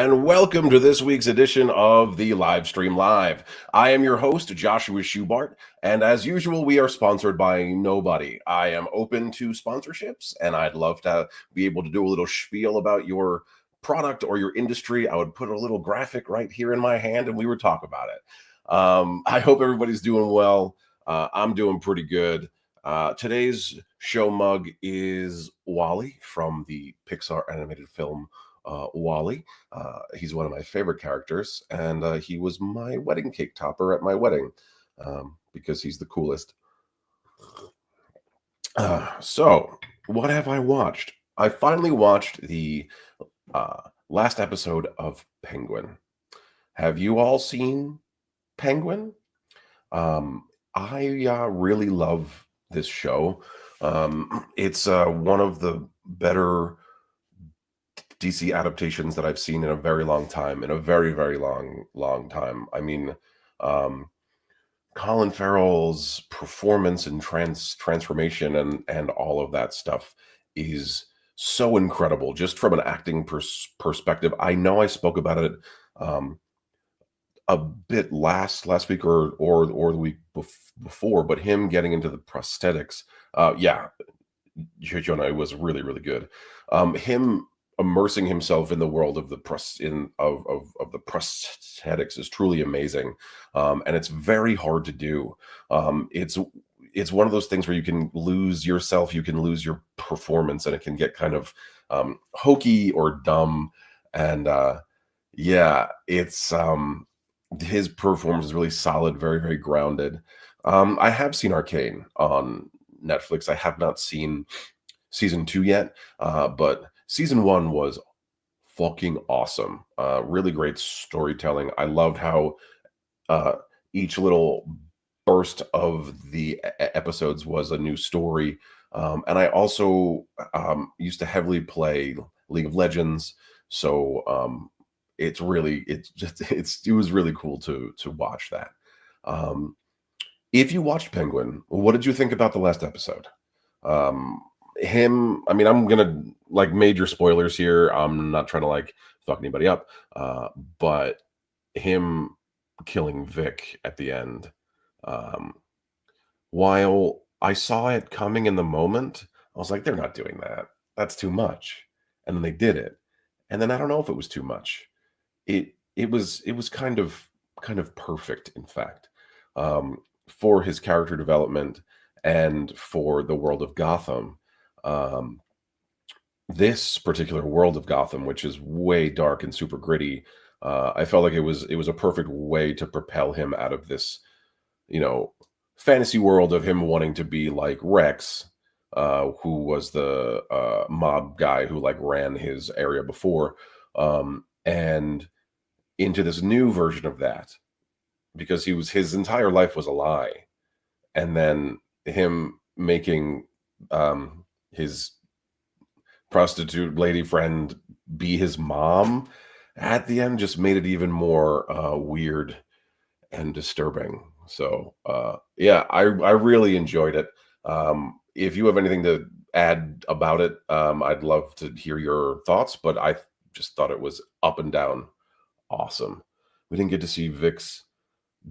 and welcome to this week's edition of the Live Stream Live. I am your host, Joshua Schubart, and as usual, we are sponsored by nobody. I am open to sponsorships, and I'd love to be able to do a little spiel about your product or your industry. I would put a little graphic right here in my hand, and we would talk about it. I hope everybody's doing well. I'm doing pretty good. Today's show mug is Wally from the Pixar animated film Wally. He's one of my favorite characters, and he was my wedding cake topper at my wedding because he's the coolest. So, what have I watched? I finally watched the last episode of Penguin. Have you all seen Penguin? I really love this show. It's one of the better DC adaptations that I've seen in a very long time, in a very, very long time. I mean, Colin Farrell's performance and transformation and all of that stuff is so incredible, just from an acting perspective. I know I spoke about it a bit last week or the week before, but him getting into the prosthetics, Jonah was really, really good. Him immersing himself in the world of the the prosthetics is truly amazing, and it's very hard to do. It's one of those things where you can lose yourself, you can lose your performance, and it can get kind of hokey or dumb. And it's his performance is really solid, very, very grounded. I have seen Arcane on Netflix. I have not seen season 2 yet, but season 1 was fucking awesome. Really great storytelling. I loved how each little burst of the episodes was a new story. And I also used to heavily play League of Legends, so it was really cool to watch that. If you watched Penguin, what did you think about the last episode? I mean, I'm gonna major spoilers here. I'm not trying to fuck anybody up, but him killing Vic at the end, while I saw it coming in the moment, I was like, they're not doing that. That's too much. And then they did it. And then I don't know if it was too much. It was kind of perfect, in fact, for his character development and for the world of Gotham. This particular world of Gotham, which is way dark and super gritty, I felt like it was a perfect way to propel him out of this, fantasy world of him wanting to be like Rex, who was the mob guy who ran his area before, and into this new version of that, because his entire life was a lie, and then him making his prostitute lady friend be his mom at the end just made it even more weird and disturbing. So I really enjoyed it. If you have anything to add about it, I'd love to hear your thoughts, but I just thought it was up and down awesome. We didn't get to see Vic's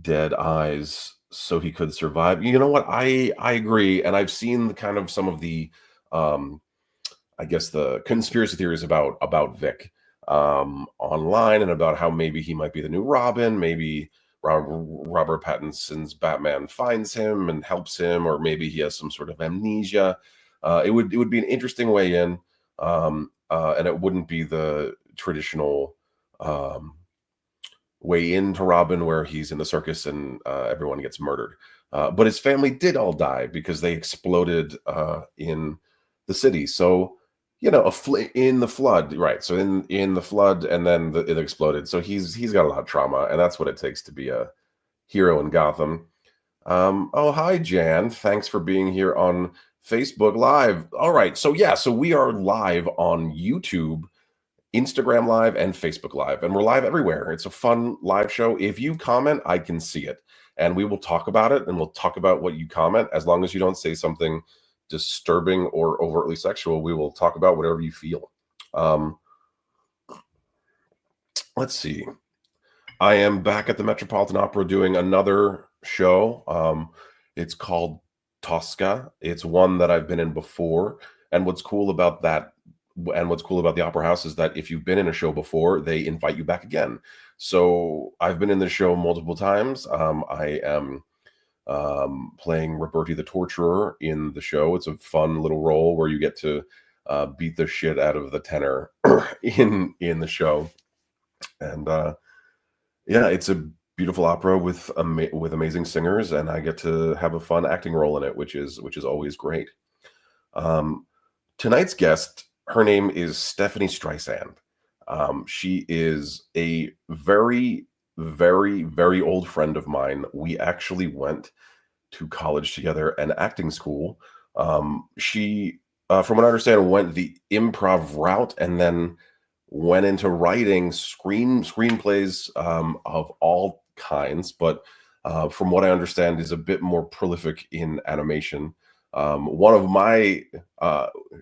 dead eyes so he could survive. You know what? I agree, and I've seen kind of some of the I guess the conspiracy theories about Vic online, and about how maybe he might be the new Robin. Maybe Robert Pattinson's Batman finds him and helps him, or maybe he has some sort of amnesia. It would be an interesting way in, and it wouldn't be the traditional way into Robin, where he's in the circus and everyone gets murdered. But his family did all die because they exploded in the city. So, in the flood, right? So in the flood, and then it exploded. So he's got a lot of trauma, and that's what it takes to be a hero in Gotham. Oh, hi, Jan. Thanks for being here on Facebook Live. All right. So we are live on YouTube, Instagram Live, and Facebook Live, and we're live everywhere. It's a fun live show. If you comment, I can see it, and we will talk about it, and we'll talk about what you comment. As long as you don't say something disturbing or overtly sexual, we will talk about whatever you feel. let's see. I am back at the Metropolitan Opera doing another show. It's called Tosca. It's one that I've been in before. And what's cool about that, and what's cool about the Opera House is that if you've been in a show before, they invite you back again. So I've been in the show multiple times. I am playing Roberti the Torturer in the show. It's a fun little role where you get to beat the shit out of the tenor in the show. And yeah, it's a beautiful opera with amazing singers, and I get to have a fun acting role in it, which is always great. Um, tonight's guest, her name is Stephanie Streisand. She is a very, very, very old friend of mine. We actually went to college together and acting school. She, from what I understand, went the improv route and then went into writing screenplays of all kinds, but from what I understand, is a bit more prolific in animation. One of my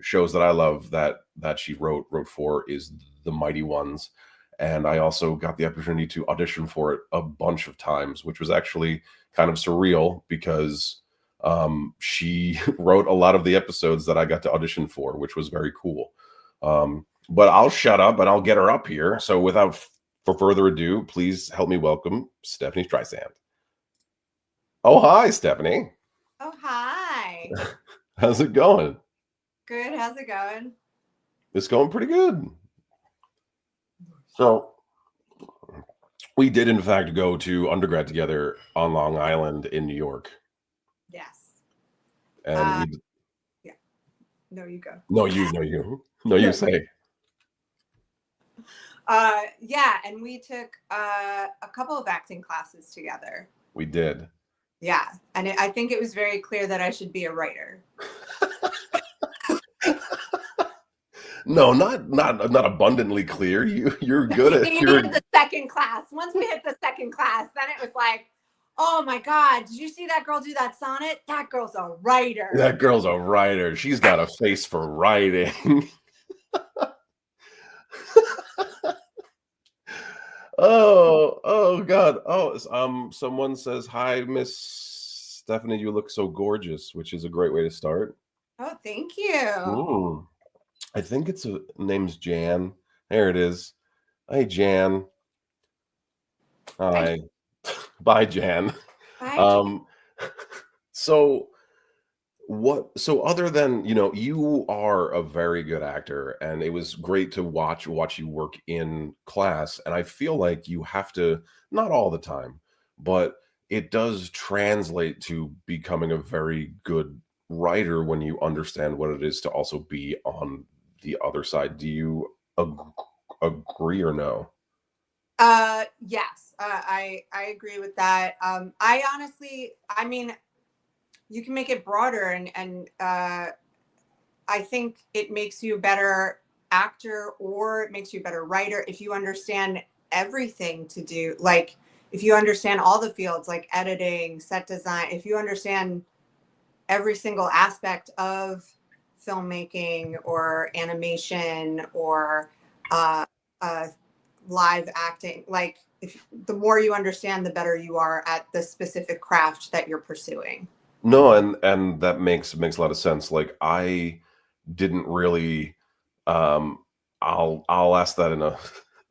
shows that I love that she wrote for is The Mighty Ones, and I also got the opportunity to audition for it a bunch of times, which was actually kind of surreal because she wrote a lot of the episodes that I got to audition for, which was very cool. But I'll shut up and I'll get her up here. So for further ado, please help me welcome Stephanie Streisand. Oh, hi, Stephanie. Oh, hi. How's it going? Good. How's it going? It's going pretty good. So we did, in fact, go to undergrad together on Long Island in New York. Yes. And yeah. No, you go. No, you say. Yeah, and we took a couple of acting classes together. We did. Yeah, and I think it was very clear that I should be a writer. No, not abundantly clear. You're good at the second class. Once we hit the second class, then it was like, oh my God, did you see that girl do that sonnet? That girl's a writer. That girl's a writer. She's got a face for writing. Oh God. Oh, someone says, hi, Miss Stephanie, you look so gorgeous, which is a great way to start. Oh, thank you. I think name's Jan. There it is. Hey, Jan. Hi. Bye, Jan. Bye. So other than, you are a very good actor, and it was great to watch you work in class. And I feel like you have to, not all the time, but it does translate to becoming a very good writer when you understand what it is to also be on the other side. Do you agree or no? Yes, I agree with that. I honestly, I mean, you can make it broader, and I think it makes you a better actor, or it makes you a better writer if you understand everything to do. Like, if you understand all the fields, like editing, set design, if you understand every single aspect of filmmaking or animation or live acting, like, the more you understand, the better you are at the specific craft that you're pursuing. No, and that makes a lot of sense. Like, I didn't really I'll ask that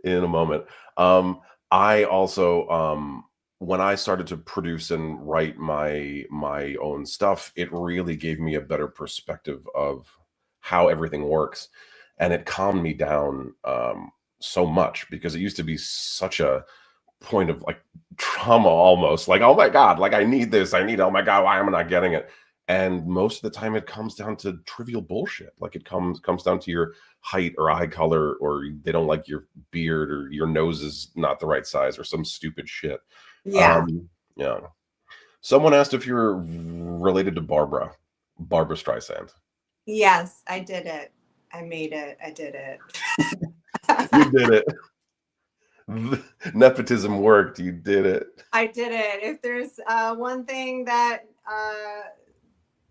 in a moment. I also when I started to produce and write my own stuff, it really gave me a better perspective of how everything works, and it calmed me down so much, because it used to be such a point of like trauma, almost like, oh my God, like I need this, oh my God, why am I not getting it? And most of the time it comes down to trivial bullshit. Like, it comes down to your height or eye color, or they don't like your beard, or your nose is not the right size, or some stupid shit. Yeah. Yeah. Someone asked if you're related to Barbara Streisand. Yes, I did it. I made it. I did it. You did it. Nepotism worked. You did it. I did it. If there's one thing that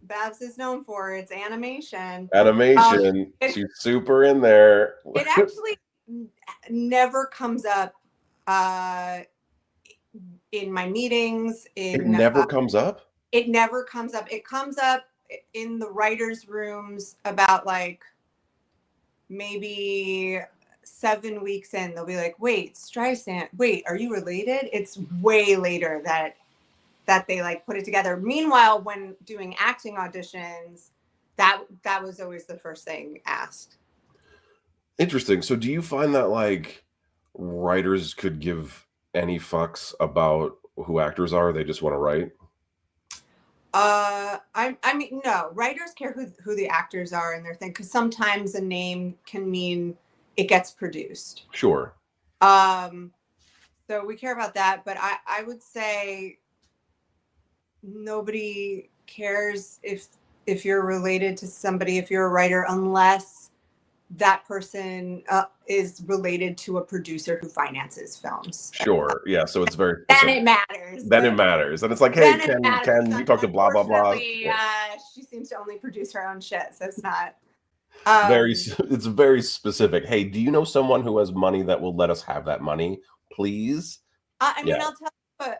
Babs is known for, it's animation. She's super in there. It actually never comes up uh, in my meetings. It never comes up? It never comes up. It comes up in the writers' rooms about like maybe 7 weeks in. They'll be like, "Wait, Streisand. Wait, are you related?" It's way later that they like put it together. Meanwhile, when doing acting auditions, that was always the first thing asked. Interesting. So do you find that like writers could give any fucks about who actors are? They just want to write? I mean, no, writers care who the actors are and their thing, because sometimes a name can mean it gets produced. Sure. So we care about that, but I would say nobody cares if you're related to somebody, if you're a writer, unless that person is related to a producer who finances films. Sure. Yeah. So it's very Then specific. it matters. Then it matters. And it's like, hey, can you talk to blah, blah, blah? Unfortunately, she seems to only produce her own shit, so it's not. It's very specific. Hey, do you know someone who has money that will let us have that money, please? I mean, I'll tell you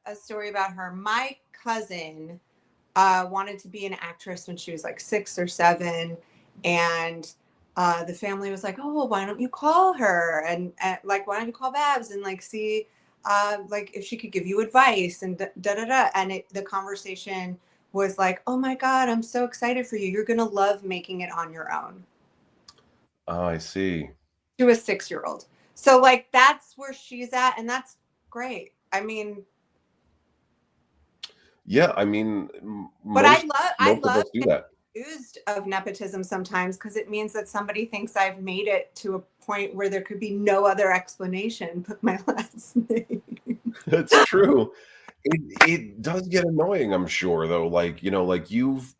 a story about her. My cousin wanted to be an actress when she was like 6 or 7, and the family was like, "Oh, well, why don't you call her and like, why don't you call Babs and like see like if she could give you advice and da da da." And the conversation was like, "Oh my God, I'm so excited for you. You're gonna love making it on your own." Oh, I see. To a 6-year-old. So like that's where she's at, and that's great. I mean, yeah, I mean, but I love of us do that. Used of nepotism sometimes, because it means that somebody thinks I've made it to a point where there could be no other explanation but my last name. That's true. It does get annoying, I'm sure, though. Like, you know, like you've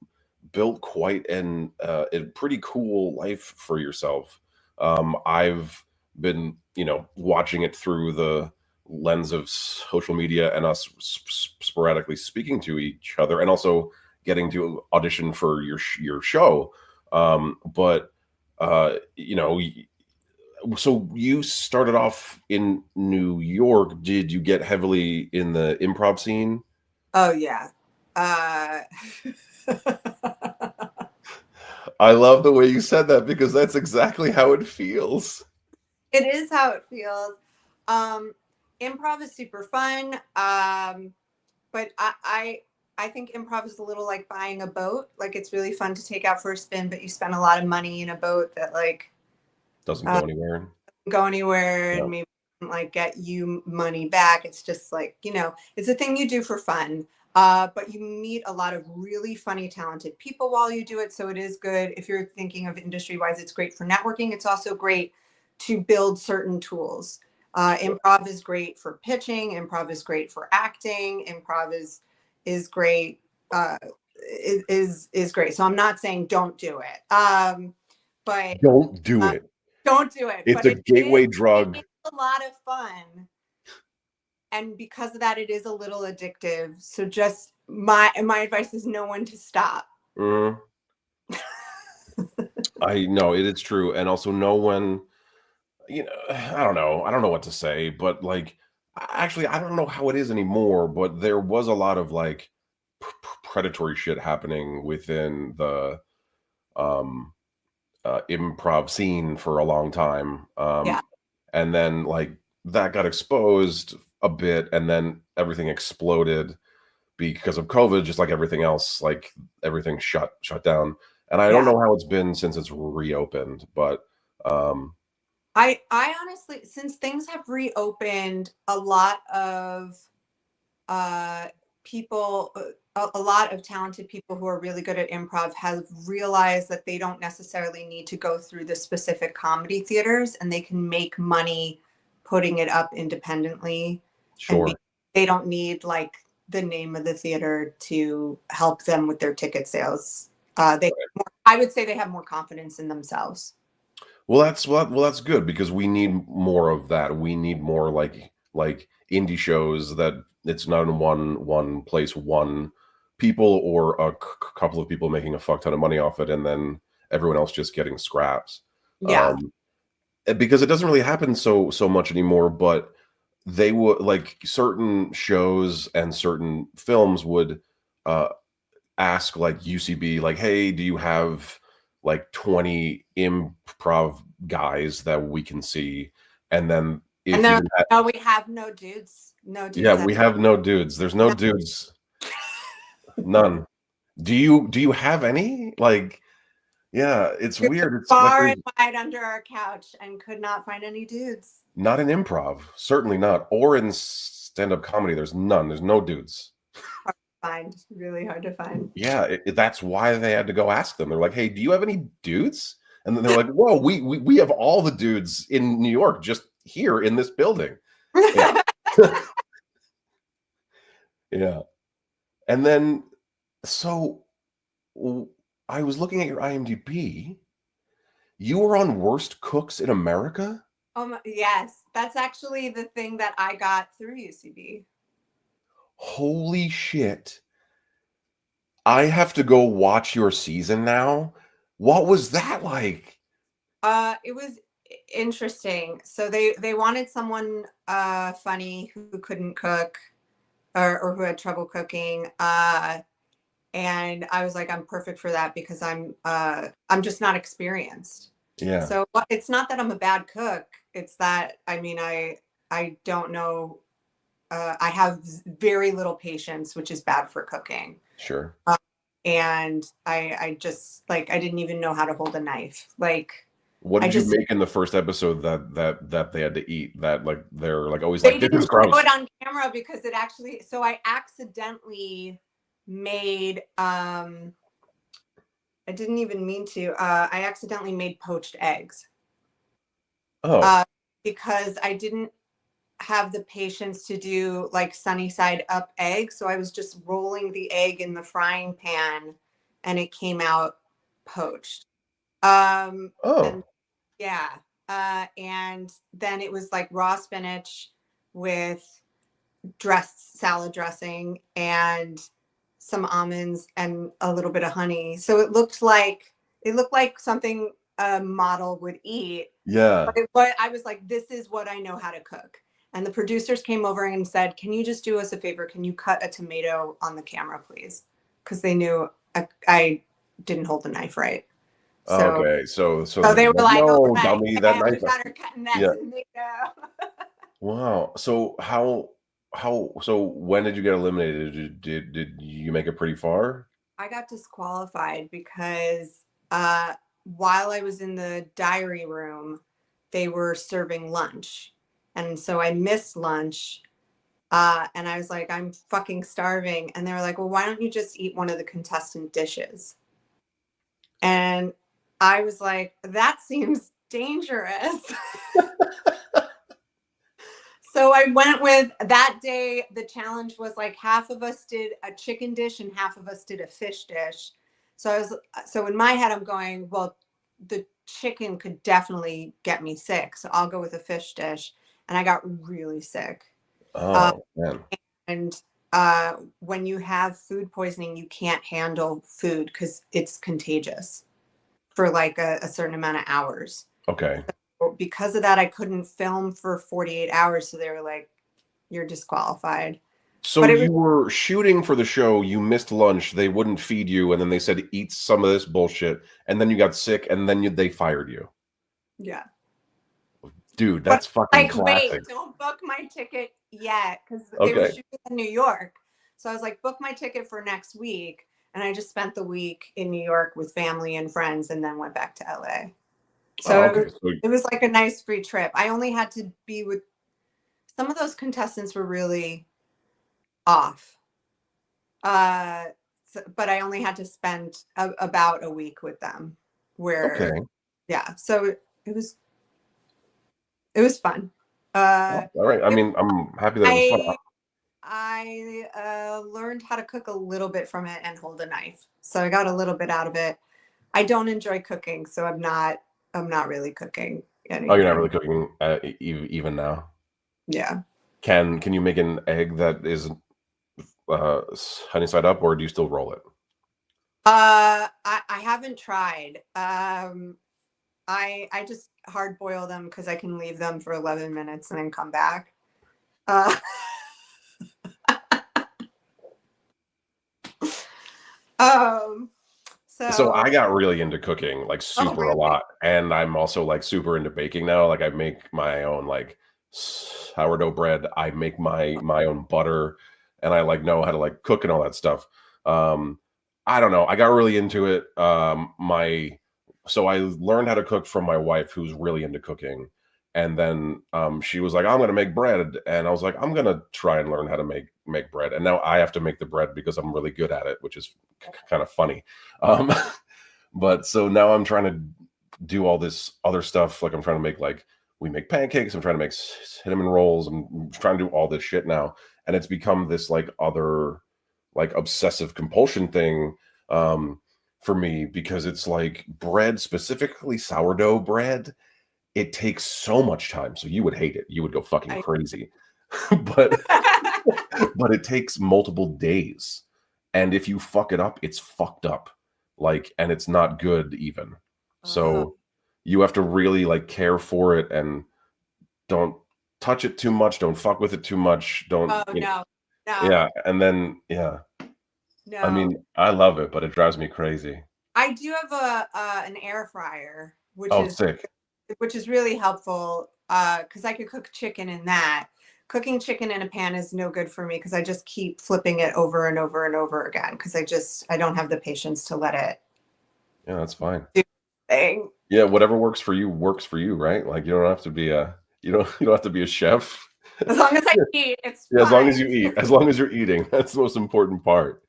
built quite a pretty cool life for yourself. I've been, you know, watching it through the lens of social media and us sporadically speaking to each other, and also getting to audition for your show. But you know, so you started off in New York. Did you get heavily in the improv scene? Oh yeah. I love the way you said that, because that's exactly how it feels. It is how it feels. Improv is super fun. But I think improv is a little like buying a boat. Like it's really fun to take out for a spin, but you spend a lot of money in a boat that like doesn't go anywhere. Yeah. And maybe like get you money back. It's just like, you know, it's a thing you do for fun. But you meet a lot of really funny, talented people while you do it. So it is good. If you're thinking of industry wise, it's great for networking. It's also great to build certain tools. Improv is great for pitching. Improv is great for acting. Improv is great. Is great. So I'm not saying don't do it. But don't do it. Don't do it. It's a gateway drug. It's a lot of fun. And because of that, it is a little addictive. So just my advice is no one to stop. I know it is true. And also no one, you know, I don't know what to say, but like, actually, I don't know how it is anymore, but there was a lot of like predatory shit happening within the improv scene for a long time. And then like that got exposed a bit, and then everything exploded because of COVID, just like everything else, like everything shut down. And I don't know how it's been since it's reopened, but I honestly, since things have reopened, a lot of people, a lot of talented people who are really good at improv have realized that they don't necessarily need to go through the specific comedy theaters, and they can make money putting it up independently. Sure. And they don't need like the name of the theater to help them with their ticket sales. I would say they have more confidence in themselves. Well, that's good, because we need more of that. We need more like indie shows that it's not in one place, one people, or a couple of people making a fuck ton of money off it, and then everyone else just getting scraps. Yeah. Because it doesn't really happen so much anymore. But they would like certain shows and certain films would uh ask like UCB, like, hey, do you have like 20 improv guys that we can see? And then And if they're you like, no, we have no dudes. No yeah, dudes. we have no dudes. There's no No. dudes. None. Do you have any? Like, yeah, it's weird. It's like Far there's and wide under our couch and could not find any dudes. not in improv, certainly not, or in stand-up comedy. There's none. There's no dudes. Hard to find. Really hard to find. Yeah, that's why they had to go ask them. They're like, "Hey, do you have any dudes?" And then they're like, "Whoa, we have all the dudes in New York just here in this building." Yeah, yeah. And then so w- I was looking at your IMDb. You were on Worst Cooks in America? Yes, that's actually the thing that I got through UCB. Holy shit. I have to go watch your season now. What was that like? It was interesting. So they wanted someone funny who couldn't cook or who had trouble cooking. And I was like, I'm perfect for that because I'm just not experienced. Yeah, So it's not that I'm a bad cook. It's that I mean I don't know. I have very little patience, which is bad for cooking. sure. And I just like I didn't even know how to hold a knife. Like What I did you just make in the first episode that they had to eat? That like they're like always they like, "This didn't is show gross." it on camera because it actually so I accidentally made I didn't even mean to. I accidentally made poached eggs Oh, uh, because I didn't have the patience to do like sunny side up eggs. So I was just rolling the egg in the frying pan and it came out poached. And oh, yeah. And then it was like raw spinach with dressed salad dressing and some almonds and a little bit of honey. So it looked like something a model would eat. yeah. But I was like, this is what I know how to cook. And the producers came over and said, can you just do us a favor? Can you cut a tomato on the camera, please? Because they knew I didn't hold the knife right. So Okay, so so they're they were like, like, all "No, right, dummy, that yeah, knife." we got her cutting that Yeah. tomato. Wow. So so when did you get eliminated? Did you make it pretty far? I got disqualified because while I was in the diary room, they were serving lunch. And so I missed lunch. And I was like, I'm fucking starving. And they were like, well, why don't you just eat one of the contestant dishes? And I was like, that seems dangerous. So I went with that day. The challenge was like half of us did a chicken dish and half of us did a fish dish. So in my head, I'm going, well, the chicken could definitely get me sick. So I'll go with a fish dish. And I got really sick. Uh, Oh, man. and when you have food poisoning, you can't handle food because it's contagious for like a certain amount of hours. Okay. Because of that, I couldn't film for 48 hours. So they were like, you're disqualified. So But it was, you were shooting for the show, you missed lunch, they wouldn't feed you, and then they said, "Eat some of this bullshit," and then you got sick, and then they fired you. yeah. Dude, But that's fucking like, wait, classic. don't book my ticket yet because they were Okay. shooting in New York. So I was like, book my ticket for next week. And I just spent the week in New York with family and friends and then went back to LA. Oh, So okay. So it was like a nice free trip. I only had to be with some of those contestants were really off. But I only had to spend about a week with them where, okay. yeah. So it was fun. Uh, All right. I it, mean, I'm happy that it was fun. I learned how to cook a little bit from it and hold a knife. So I got a little bit out of it. I don't enjoy cooking, so I'm not really cooking Oh, you're not anything. really cooking even now. Yeah. Can you make an egg that is honey side up, or do you still roll it? I haven't tried. I just hard boil them because I can leave them for 11 minutes and then come back. Uh, um, So so, I got really into cooking, like oh, super a really? lot, and I'm also like super into baking now. Like I make my own like sourdough bread. I make my own butter, and I like know how to like cook and all that stuff. Um, I don't know. I got really into it. My so I learned how to cook from my wife, who's really into cooking, and then she was like, "I'm gonna make bread," and I was like, "I'm gonna try and learn how to make bread." And now I have to make the bread because I'm really good at it, which is kind of funny. Um, but so now I'm trying to do all this other stuff. Like I'm trying to make like we make pancakes. I'm trying to make cinnamon rolls. I'm trying to do all this shit now, and it's become this like other like obsessive compulsion thing for me because it's like bread, specifically sourdough bread. It takes so much time. So you would hate it. You would go fucking I, crazy. but but it takes multiple days. And if you fuck it up, it's fucked up. Like, and it's not good even. oh, So you have to really like care for it and don't touch it too much. Don't fuck with it too much. oh, Don't, no, no, yeah. And then, yeah, I no. mean, I love it, but it drives me crazy. I do have an air fryer, Oh, sick. which is really helpful because I could cook chicken in that. Cooking chicken in a pan is no good for me because I just keep flipping it over and over and over again because I don't have the patience to let it Yeah, that's fine. do thing. Yeah, whatever works for you, right? Like you don't have to be a you don't have to be a chef. As long as I eat, it's Yeah, as long as fine. you eat, as long as you're eating, that's the most important part.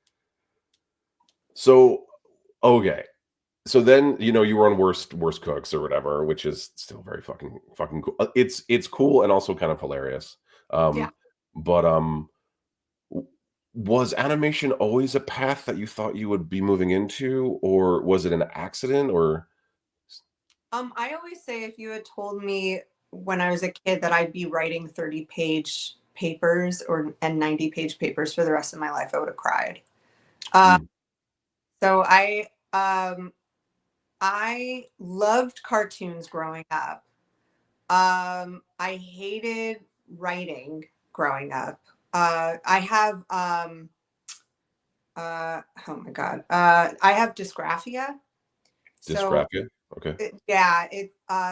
So, okay. So then, you were on worst cooks or whatever, which is still very fucking cool. It's cool and also kind of hilarious. Yeah. Um, but w- was animation always a path that you thought you would be moving into, or was it an accident? Or I always say if you had told me when I was a kid that I'd be writing 30-page papers and 90-page papers for the rest of my life, I would have cried. Uh, Mm, so I loved cartoons growing up. I hated writing growing up. I have oh my god, I have dysgraphia. So dysgraphia. Okay. yeah,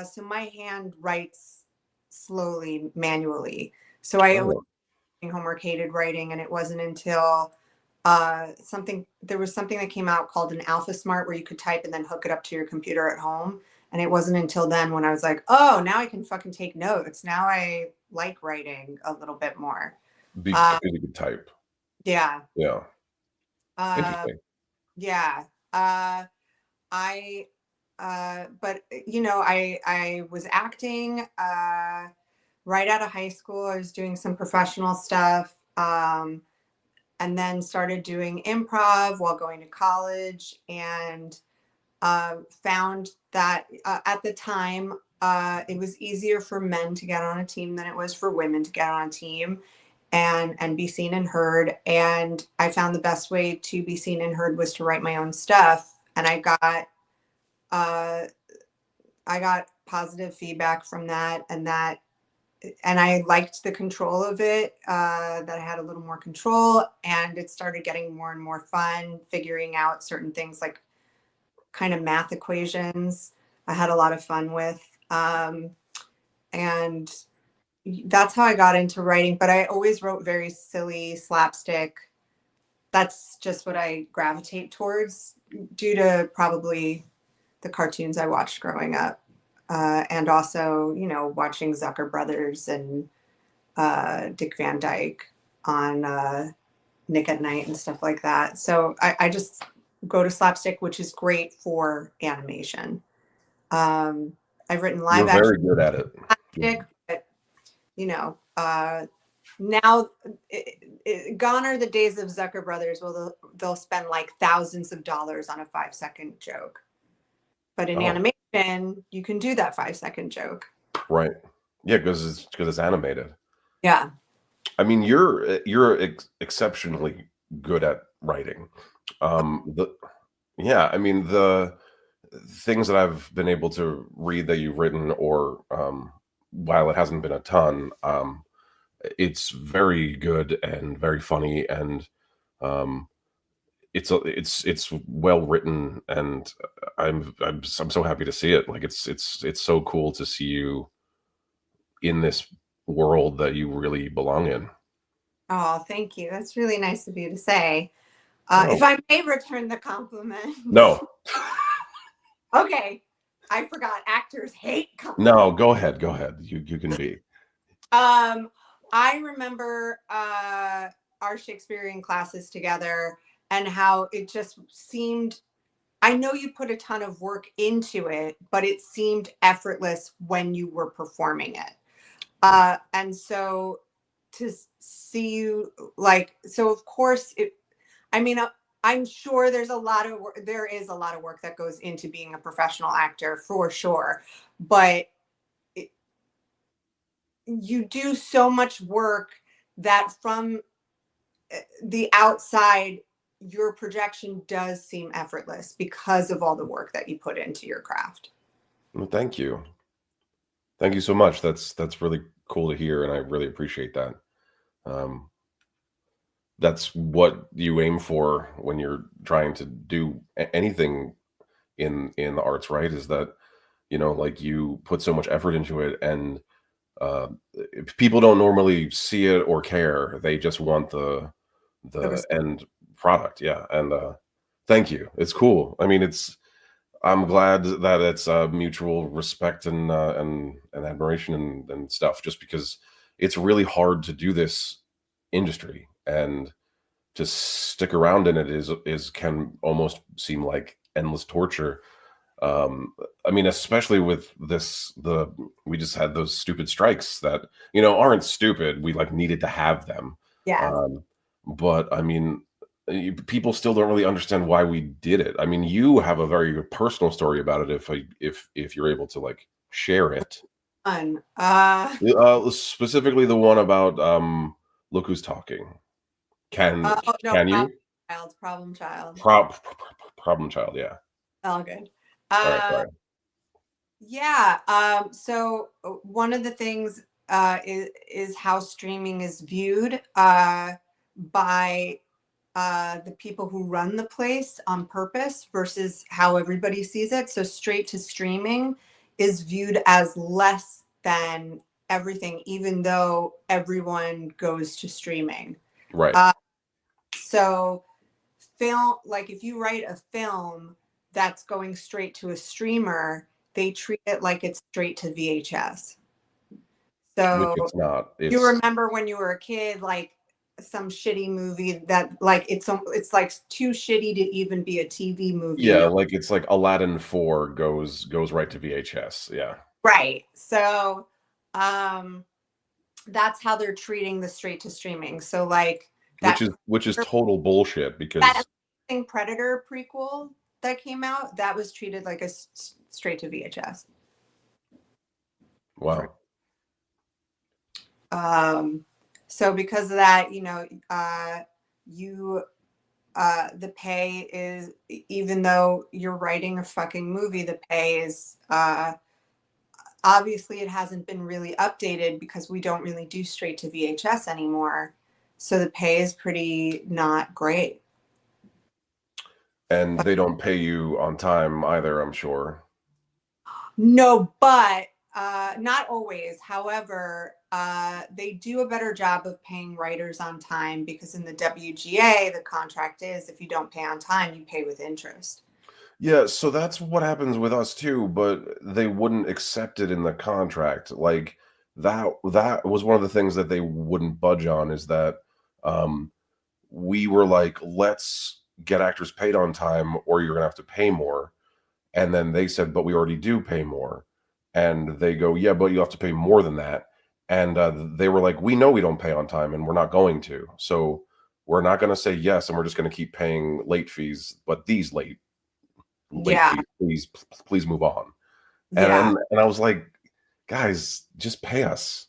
so my hand writes slowly manually. So I always Oh, homework, hated writing, and it wasn't until there was something that came out called an Alpha Smart where you could type and then hook it up to your computer at home. And it wasn't until then when I was like, oh, now I can fucking take notes. Now I like writing a little bit more. because Uh, you could type. yeah. Yeah. Uh, Interesting. yeah. I but I was acting right out of high school. I was doing some professional stuff. And then started doing improv while going to college and found that at the time it was easier for men to get on a team than it was for women to get on a team and be seen and heard. And I found the best way to be seen and heard was to write my own stuff. And uh, I got positive feedback from that, and I liked the control of it, that I had a little more control, and it started getting more and more fun figuring out certain things like kind of math equations. I had a lot of fun with. And that's how I got into writing, but I always wrote very silly slapstick. That's just what I gravitate towards due to probably the cartoons I watched growing up. And also, watching Zucker Brothers and Dick Van Dyke on Nick at Night and stuff like that. So I just go to slapstick, which is great for animation. I've written live You're action very good at it. slapstick, but now gone are the days of Zucker Brothers. Well, they'll spend like thousands of dollars on a 5-second joke, but in Oh, animation, you can do that 5-second joke. right. Yeah, because it's animated. Yeah. I mean, you're exceptionally good at writing. The Yeah, I mean the things that I've been able to read that you've written, or while it hasn't been a ton, it's very good and very funny, and um, it's well written, and I'm so happy to see it. Like it's so cool to see you in this world that you really belong in. Oh, thank you. That's really nice of you to say. If No, I may return the compliment. no, Okay. I forgot actors hate compliments. no. Go ahead, go ahead. You can be. I remember our Shakespearean classes together and how it just seemed, I know you put a ton of work into it, but it seemed effortless when you were performing it. And so to see you like, so of course it, I mean, I'm sure there's a lot of work, there is a lot of work that goes into being a professional actor for sure, but it, you do so much work that from the outside, your projection does seem effortless because of all the work that you put into your craft. Well, thank you so much. That's really cool to hear, and I really appreciate that. Um, that's what you aim for when you're trying to do anything in the arts, right? Is that, like, you put so much effort into it, and uh, people don't normally see it or care. They just want The the end product. Yeah, and thank you. It's cool. I mean, I'm glad that it's mutual respect and admiration and stuff. Just because it's really hard to do this industry, and to stick around in it is can almost seem like endless torture. I mean, especially with we just had those stupid strikes that aren't stupid. We like needed to have them, Yes. um, but I mean, people still don't really understand why we did it. I mean, you have a very personal story about it. If you're able to like share it, Fun. specifically the one about look who's talking. Can Oh no, can you? problem child. Problem child, yeah. All good. All right, Uh, sorry. yeah. So one of the things is how streaming is viewed by the people who run the place on purpose versus how everybody sees it. So straight to streaming is viewed as less than everything, even though everyone goes to streaming. Right. Uh, so film, like if you write a film that's going straight to a streamer, they treat it like it's straight to VHS. Which So it's not. you It's remember when you were a kid, like some shitty movie that like it's like too shitty to even be a TV movie. yeah, No, like it's like Aladdin 4 goes right to VHS. Yeah. right. So um that's how they're treating the straight to streaming. So like Which that is which is total bullshit that because Predator prequel that came out, that was treated like a straight to VHS. wow. Um, so because of that, you the pay is, even though you're writing a fucking movie, the pay is obviously it hasn't been really updated because we don't really do straight to VHS anymore. So the pay is pretty not great. And they don't pay you on time either, I'm sure. No, but not always. However, they do a better job of paying writers on time because in the WGA, the contract is if you don't pay on time, you pay with interest. Yeah, so that's what happens with us too, but they wouldn't accept it in the contract. Like that was one of the things that they wouldn't budge on, is that um we were like, let's get actors paid on time or you're gonna have to pay more. And then they said, but we already do pay more. And they go, yeah, but you have to pay more than that. And they were like, we know we don't pay on time and we're not going to. So we're not going to say yes. And we're just going to keep paying late fees. But these late Yeah, fees, please move on. And, yeah. and I was like, guys, just pay us.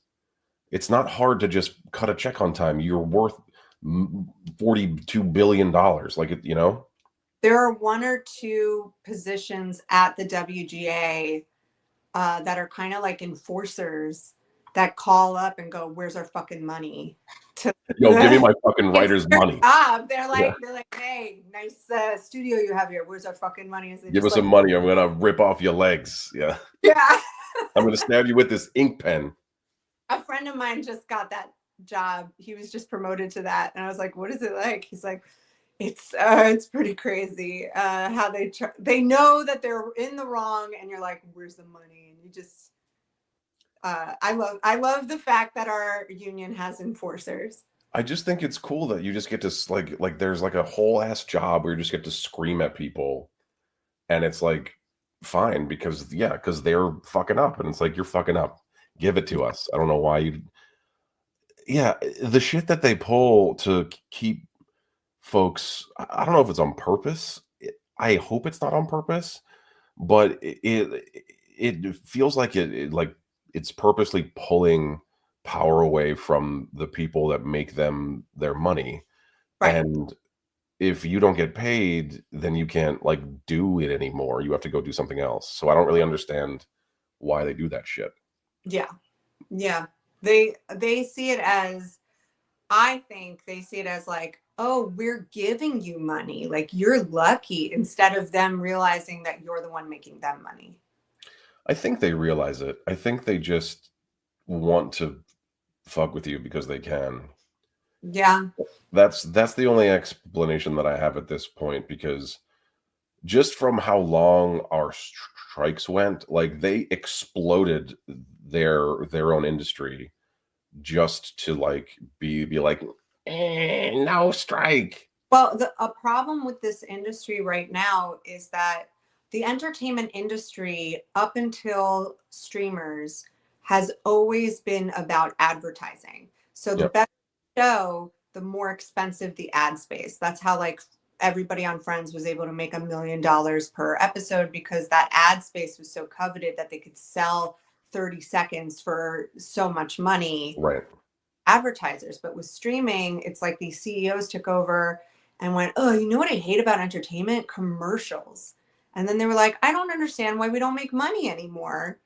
It's not hard to just cut a check on time. You're worth $42 billion. Like, There are one or two positions at the WGA that are kind of like enforcers that call up and go, "Where's our fucking money?" To Yo, give me my fucking writer's their money. job. They're Yeah. like, "Hey, nice studio you have here. Where's our fucking money?" And Give us some money. I'm gonna rip off your legs. Yeah. Yeah. I'm gonna stab you with this ink pen. A friend of mine just got that job. He was just promoted to that, and I was like, "What is it like?" He's like, it's pretty crazy how they know that they're in the wrong, and you're like, "Where's the money?" And you just I love the fact that our union has enforcers. I just think it's cool that you just get to like there's like a whole ass job where you just get to scream at people, and it's like fine because they're fucking up, and it's like you're fucking up. Give it to us. I don't know why you. Yeah, the shit that they pull to keep folks. I don't know if it's on purpose. I hope it's not on purpose, but it feels like it's purposely pulling power away from the people that make them their money. Right. And if you don't get paid, then you can't like do it anymore. You have to go do something else. So I don't really understand why they do that shit. Yeah. Yeah. They see it as, I think they see it as like, "Oh, we're giving you money. Like, you're lucky," instead of them realizing that you're the one making them money. I think they realize it. I think they just want to fuck with you because they can. Yeah. That's the only explanation that I have at this point, because just from how long our strikes went, like they exploded their own industry just to like be like no strike. Well, a problem with this industry right now is that the entertainment industry, up until streamers, has always been about advertising. So the Yep. better the show, the more expensive the ad space. That's how like everybody on Friends was able to make $1 million per episode, because that ad space was so coveted that they could sell 30 seconds for so much money, Right. advertisers. But with streaming, it's like these CEOs took over and went, "Oh, you know what I hate about entertainment? Commercials." And then they were like, "I don't understand why we don't make money anymore."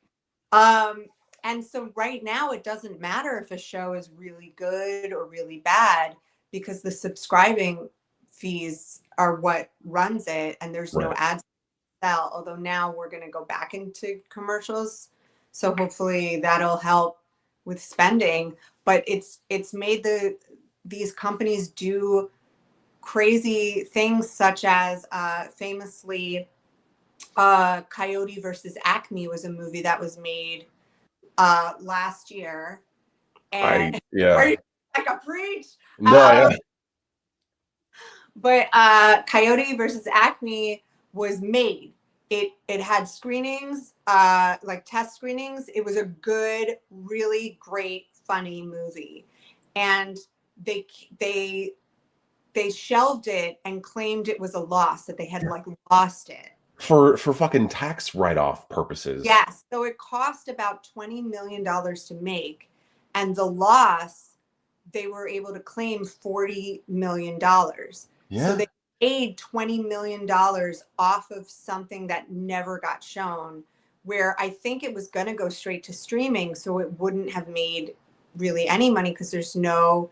And so right now it doesn't matter if a show is really good or really bad, because the subscribing fees are what runs it, and there's no Right. ads to sell. Although now we're going to go back into commercials, so hopefully that'll help with spending. But it's made these companies do crazy things, such as famously Coyote versus Acme was a movie that was made last year. And are Yeah. you like a preach? No, yeah. But Coyote versus Acme was made. It had screenings, like test screenings. It was a good, really great, funny movie, and they shelved it and claimed it was a loss, that they had like lost it. For fucking tax write-off purposes. Yes. So it cost about $20 million to make, and the loss, they were able to claim $40 million. Yeah. So they made $20 million off of something that never got shown, where I think it was going to go straight to streaming. So it wouldn't have made really any money, because there's no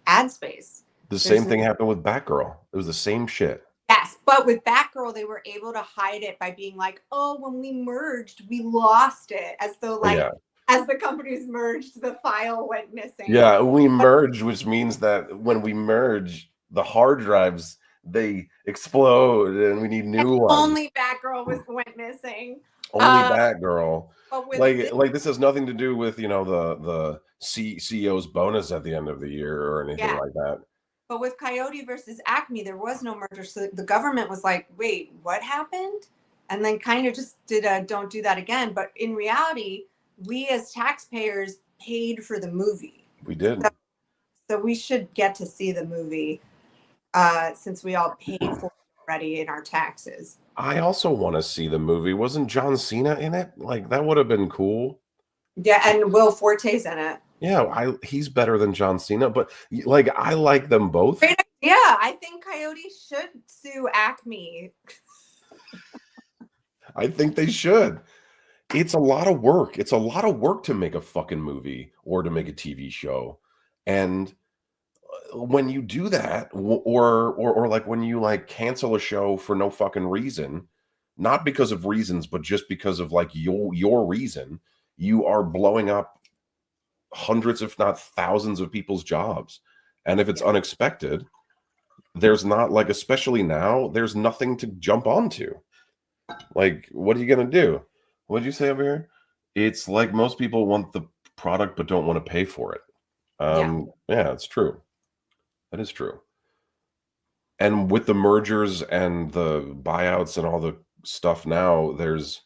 ad space. The same thing happened with Batgirl. It was the same shit. Yes, but with Batgirl, they were able to hide it by being like, "Oh, when we merged, we lost it," as though like as the companies merged, the file went missing. Yeah, we merge, which means that when we merge, the hard drives, they explode and we need new ones. Only Batgirl went missing. Only Batgirl. But with like this has nothing to do with the CEO's bonus at the end of the year or anything like that. But with Coyote versus Acme, there was no merger. So the government was like, "Wait, what happened?" And then kind of just did a "don't do that again." But in reality, we as taxpayers paid for the movie. We did. So we should get to see the movie, since we all paid for it already in our taxes. I also want to see the movie. Wasn't John Cena in it? Like, that would have been cool. Yeah, and Will Forte's in it. Yeah, he's better than John Cena, but like I like them both. Yeah, I think Coyote should sue Acme. I think they should. it's a lot of work. It's a lot of work to make a fucking movie or to make a TV show. And when you do that, or like when you like cancel a show for no fucking reason, not because of reasons, but just because of like your reason, you are blowing up hundreds, if not thousands, of people's jobs. And if it's unexpected, there's not like, especially now, there's nothing to jump onto. Like, what are you gonna do? What did you say over here? It's like most people want the product but don't want to pay for it. Yeah, it's true. That is true. And with the mergers and the buyouts and all the stuff now, there's,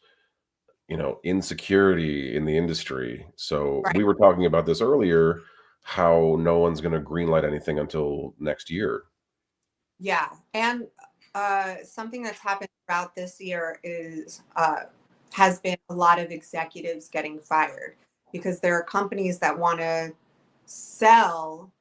insecurity in the industry. So Right. we were talking about this earlier, how no one's going to greenlight anything until next year. Yeah. And something that's happened throughout this year is has been a lot of executives getting fired because there are companies that want to sell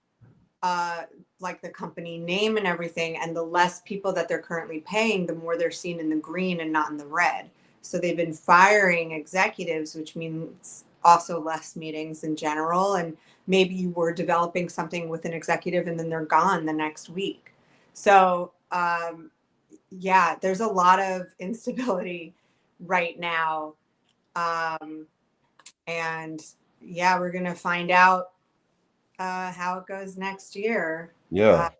like the company name and everything, and the less people that they're currently paying, the more they're seen in the green and not in the red. So they've been firing executives, which means also less meetings in general. And maybe you were developing something with an executive and then they're gone the next week. So yeah, there's a lot of instability right now. And yeah, we're going to find out how it goes next year. Yeah.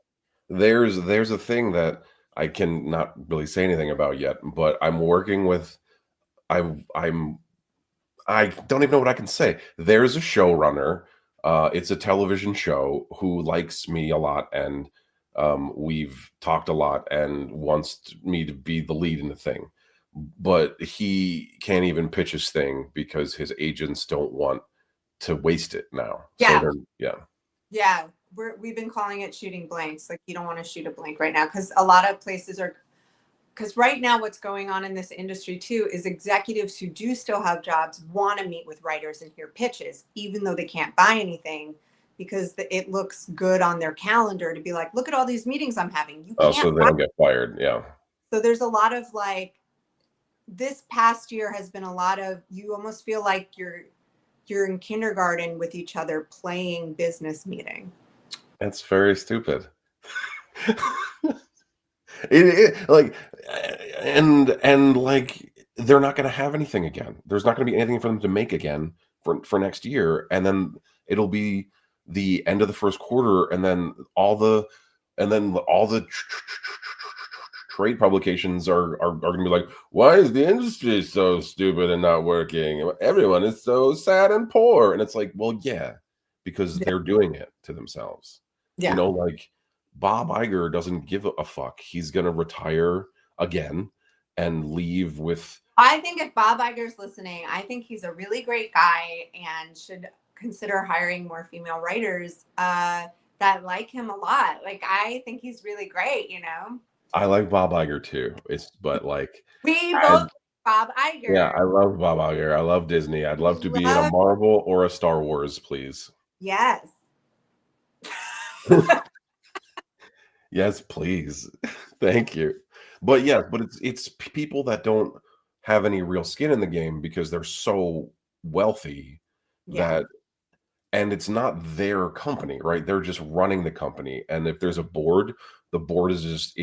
There's a thing that I can not really say anything about yet, but I'm working with I'm I don't even know what I can say. There's a showrunner. It's a television show who likes me a lot, and we've talked a lot and wants me to be the lead in the thing. But he can't even pitch his thing because his agents don't want to waste it now. So Yeah, we've been calling it shooting blanks. Like, you don't want to shoot a blank right now because a lot of places are. Because right now, what's going on in this industry too is executives who do still have jobs want to meet with writers and hear pitches, even though they can't buy anything, because it looks good on their calendar to be like, look at all these meetings I'm having. You Oh, can't. so they don't get fired. Yeah. So there's a lot of like, this past year has been a lot of, you almost feel like you're in kindergarten with each other playing business meeting. That's very stupid. It like, and like, they're not going to have anything again. There's not going to be anything for them to make again for next year, and then it'll be the end of the first quarter, and then all the trade publications are going to be like, why is the industry so stupid and not working? Everyone is so sad and poor, and it's like, well, yeah, because they're doing it to themselves. Yeah. Like, Bob Iger doesn't give a fuck. He's going to retire again and leave with. I think if Bob Iger's listening, I think he's a really great guy and should consider hiring more female writers that like him a lot. Like, I think he's really great, I like Bob Iger too. But like, we both Bob Iger. Yeah, I love Bob Iger. I love Disney. I'd love to be in a Marvel or a Star Wars, please. Yes. Yes, please. Thank you. But yeah, but it's people that don't have any real skin in the game because they're so wealthy that, and it's not their company, right? They're just running the company. And if there's a board, the board is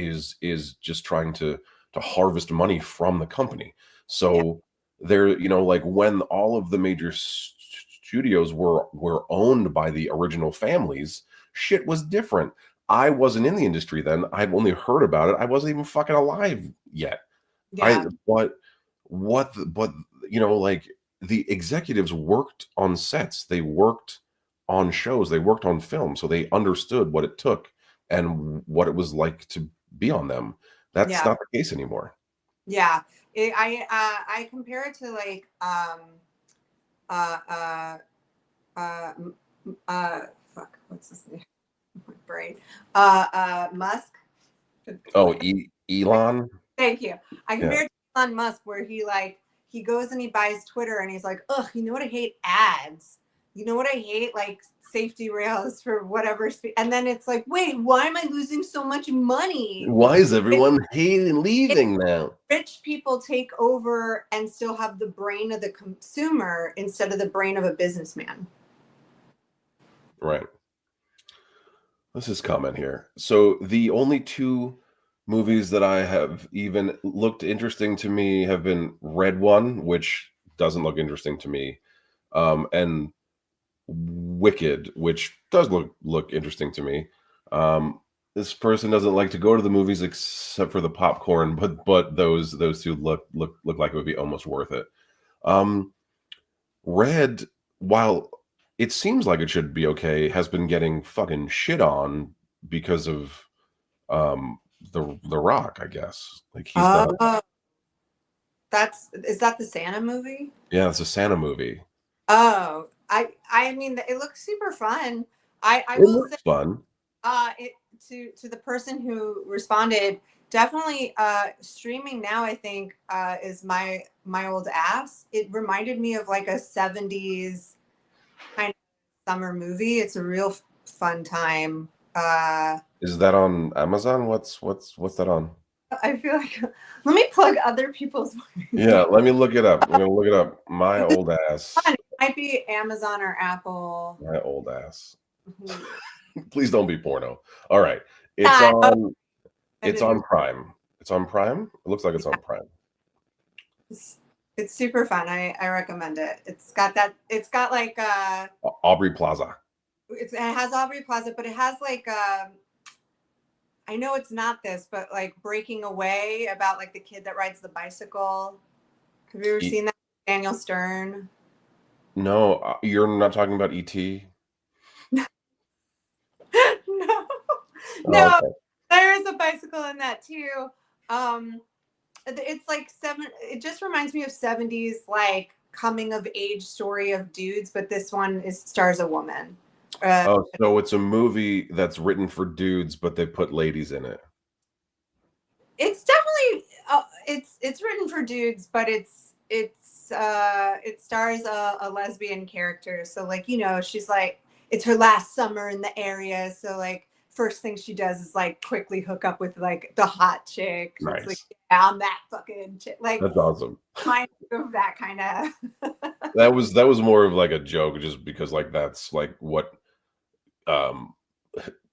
just trying to harvest money from the company. So they're, like, when all of the major studios were owned by the original families, shit was different. I wasn't in the industry then. I'd only heard about it. I wasn't even fucking alive yet. But like, the executives worked on sets, they worked on shows, they worked on film, so they understood what it took and what it was like to be on them. That's not the case anymore. Yeah, I compare it to like fuck, what's his name? My brain. Musk. Oh, Elon. Thank you. I compare it to Elon Musk, where he goes and he buys Twitter and he's like, ugh, you know what? I hate ads. you know what I hate? Like safety rails for whatever speed. And then it's like, wait, why am I losing so much money? Why is everyone hating leaving now? Rich people take over and still have the brain of the consumer instead of the brain of a businessman. Right. Let's just comment here. So the only two movies that I have even looked interesting to me have been Red One, which doesn't look interesting to me, and Wicked, which does look interesting to me. This person doesn't like to go to the movies except for the popcorn, but those two look like it would be almost worth it. Red, while it seems like it should be okay, has been getting fucking shit on because of the Rock, I guess. Like he's the Is that the Santa movie? yeah, it's a Santa movie. Oh, I mean, it looks super fun. I It will looks say, fun. it to the person who responded, definitely streaming now, I think, is my old ass. It reminded me of like a 70s kind of summer movie. It's a real fun time. Is that on Amazon? What's that on? I feel like let me plug other people's movies. Yeah, let me look it up. I'm gonna look it up. My old ass. It might be Amazon or Apple. My old ass. Mm-hmm. Please don't be porno. All right. It's on Prime. It's on Prime? It looks like it's on Prime. It's super fun. I recommend it. It's got like Aubrey Plaza. it has Aubrey Plaza, but it has like I know it's not this, but like Breaking Away, about like the kid that rides the bicycle. Have you ever seen that? Daniel Stern. No, you're not talking about E.T.? No. Oh, No, okay. there is a bicycle in that too. It's like it just reminds me of 70s like coming of age story of dudes, but this one stars a woman. So it's a movie that's written for dudes, but they put ladies in it. It's definitely it's written for dudes, but it stars a lesbian character. So like, you know, she's like, it's her last summer in the area, so like first thing she does is like quickly hook up with like the hot chick. Nice. It's like, yeah, I'm that fucking chick. Like, that's awesome. Kind of that kind of. that was more of like a joke, just because like that's like what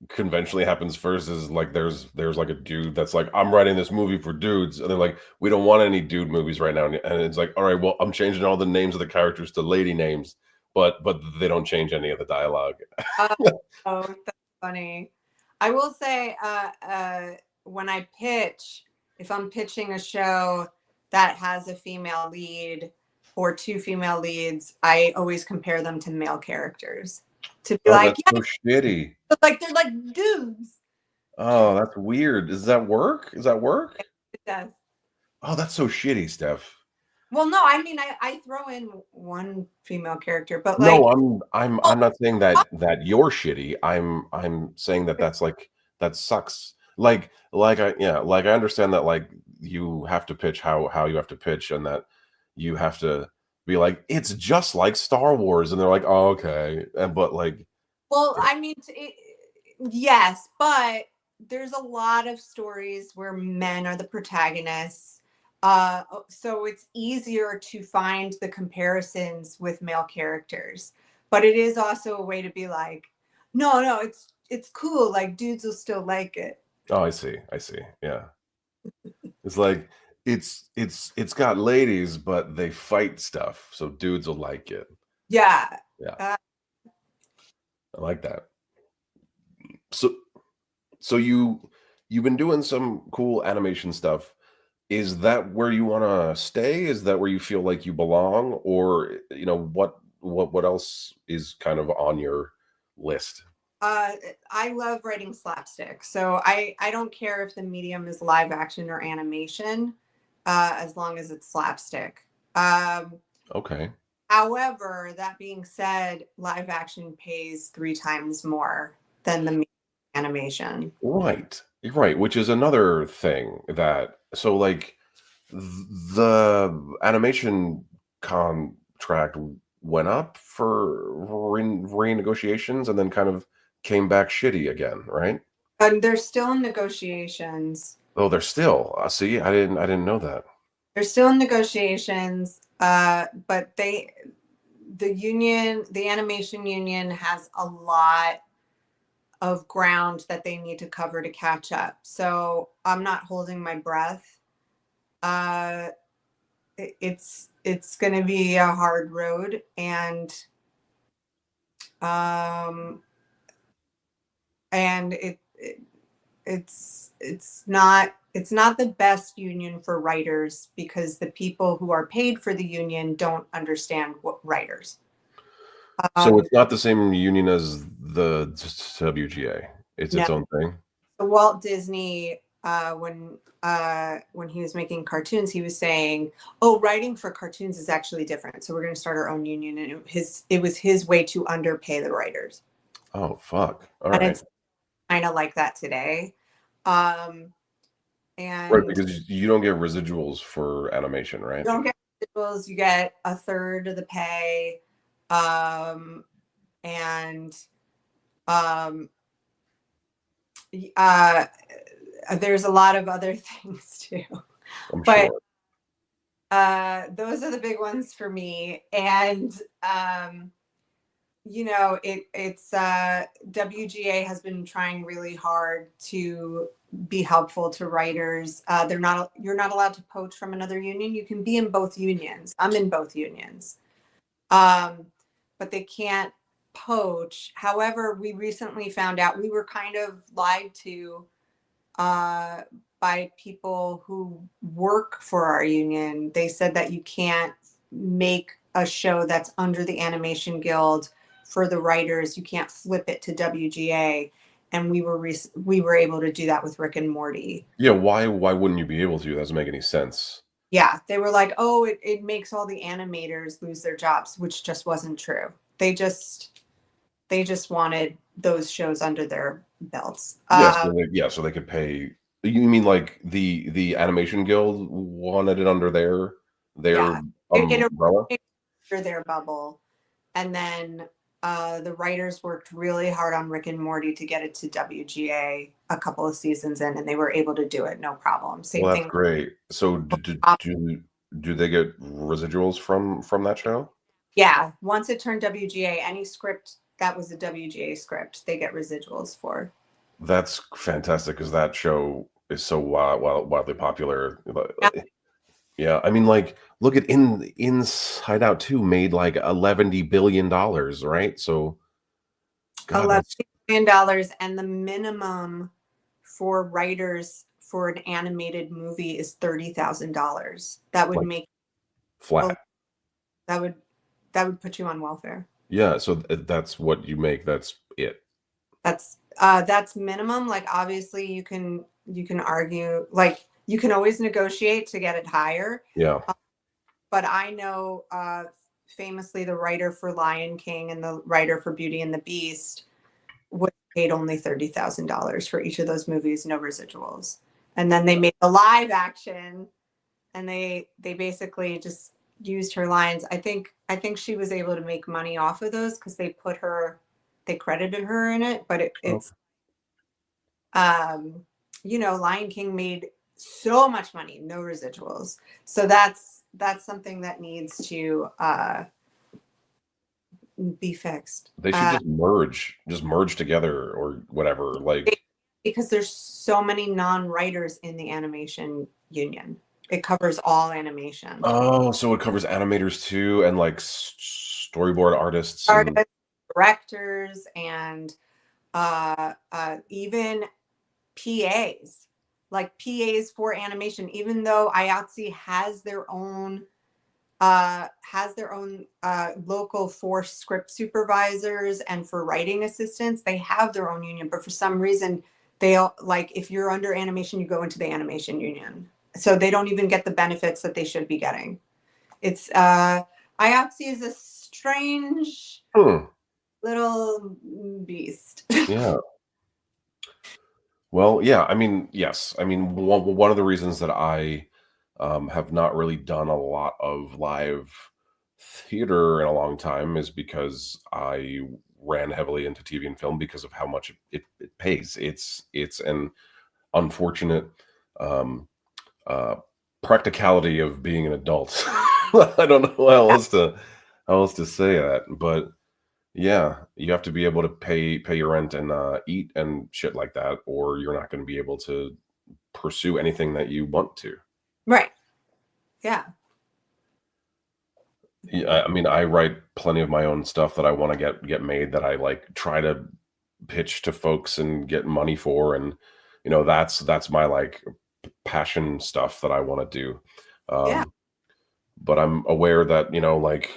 conventionally happens first, is like there's like a dude that's like, I'm writing this movie for dudes, and they're like, we don't want any dude movies right now, and it's like, all right, well, I'm changing all the names of the characters to lady names, but they don't change any of the dialogue. Oh, that's funny. I will say, when I pitch, if I'm pitching a show that has a female lead or two female leads, I always compare them to male characters. To be like, that's so shitty. Like they're like dudes. Oh, that's weird. Does that work? It does. Oh, that's so shitty, Steph. Well, no, I mean, I throw in one female character, but like, no, I'm not saying that you're shitty. I'm saying that's like, that sucks. Like I understand that like you have to pitch how you have to pitch, and that you have to be like, it's just like Star Wars, and they're like, oh, okay, but like, well, I mean, yes, but there's a lot of stories where men are the protagonists. So it's easier to find the comparisons with male characters, but it is also a way to be like, no, it's cool. Like dudes will still like it. Oh, I see. Yeah. It's like, it's got ladies, but they fight stuff, so dudes will like it. Yeah. I like that. So you've been doing some cool animation stuff. Is that where you want to stay? Is that where you feel like you belong? Or, you know, what else is kind of on your list? I love writing slapstick. So I don't care if the medium is live action or animation, as long as it's slapstick. Okay. However, that being said, live action pays 3 times more than the animation. Right. Which is another thing that, so like the animation contract went up for renegotiations and then kind of came back shitty again, right? And they're still in negotiations. Oh, they're still. See, I didn't know that. They're still in negotiations, but the animation union has a lot of ground that they need to cover to catch up. So I'm not holding my breath. It's going to be a hard road, and um, it's not the best union for writers, because the people who are paid for the union don't understand what writers. So it's not the same union as the WGA. It's No, its own thing. Walt Disney, when he was making cartoons, he was saying, "Oh, writing for cartoons is actually different. So we're going to start our own union." And it was his way to underpay the writers. Oh, fuck. All And right. it's kind of like that today. Um, Right, and because you don't get residuals for animation, right? you don't get residuals, you get a third of the pay. And uh, there's a lot of other things too. I'm But sure. those are the big ones for me. And it's WGA has been trying really hard to be helpful to writers. You're not allowed to poach from another union. You can be in both unions. I'm in both unions, but they can't poach. However, we recently found out we were kind of lied to by people who work for our union. They said that you can't make a show that's under the Animation Guild for the writers. You can't flip it to WGA. And we were able to do that with Rick and Morty. Yeah, why wouldn't you be able to? That doesn't make any sense. Yeah, they were like, "Oh, it makes all the animators lose their jobs," which just wasn't true. They just wanted those shows under their belts. So they could pay. You mean like the Animation Guild wanted it under their Yeah, it umbrella? under their bubble, and then the writers worked really hard on Rick and Morty to get it to WGA a couple of seasons in, and they were able to do it no problem. Same Well, that's thing. great. So do they get residuals from that show? Yeah, once it turned WGA, any script that was a WGA script, they get residuals for. That's fantastic because that show is so wildly popular. Yeah. Yeah, I mean, like, look at Inside Out 2 made like $11 billion, right? So, God, $11 that's billion, and the minimum for writers for an animated movie is $30,000. That would like make flat. that would put you on welfare. Yeah, so that's what you make. That's it. That's minimum. Like, obviously you can argue, like, you can always negotiate to get it higher. Yeah. But I know famously the writer for Lion King and the writer for Beauty and the Beast was paid only $30,000 for each of those movies, no residuals. And then they made the live action, and they basically just used her lines. I think she was able to make money off of those because they credited her in it. But it's Lion King made so much money, no residuals. So that's something that needs to be fixed. They should just merge together or whatever. Like, because there's so many non-writers in the animation union. It covers all animation. oh, so it covers animators too, and like storyboard artists, directors, and even PAs, like PAs for animation. Even though IATSE has their own local for script supervisors and for writing assistants, they have their own union. But for some reason, if you're under animation, you go into the animation union. So they don't even get the benefits that they should be getting. It's IATSE is a strange little beast. Yeah. Well, yeah. I mean, yes. I mean, one of the reasons that I have not really done a lot of live theater in a long time is because I ran heavily into TV and film because of how much it pays. It's an unfortunate um, uh, practicality of being an adult. I don't know how else to say that, but yeah, you have to be able to pay your rent and eat and shit like that, or you're not going to be able to pursue anything that you want to. Right. Yeah. Yeah, I mean, I write plenty of my own stuff that I want to get made that I like try to pitch to folks and get money for, and that's my like passion stuff that I want to do. Yeah. But I'm aware that like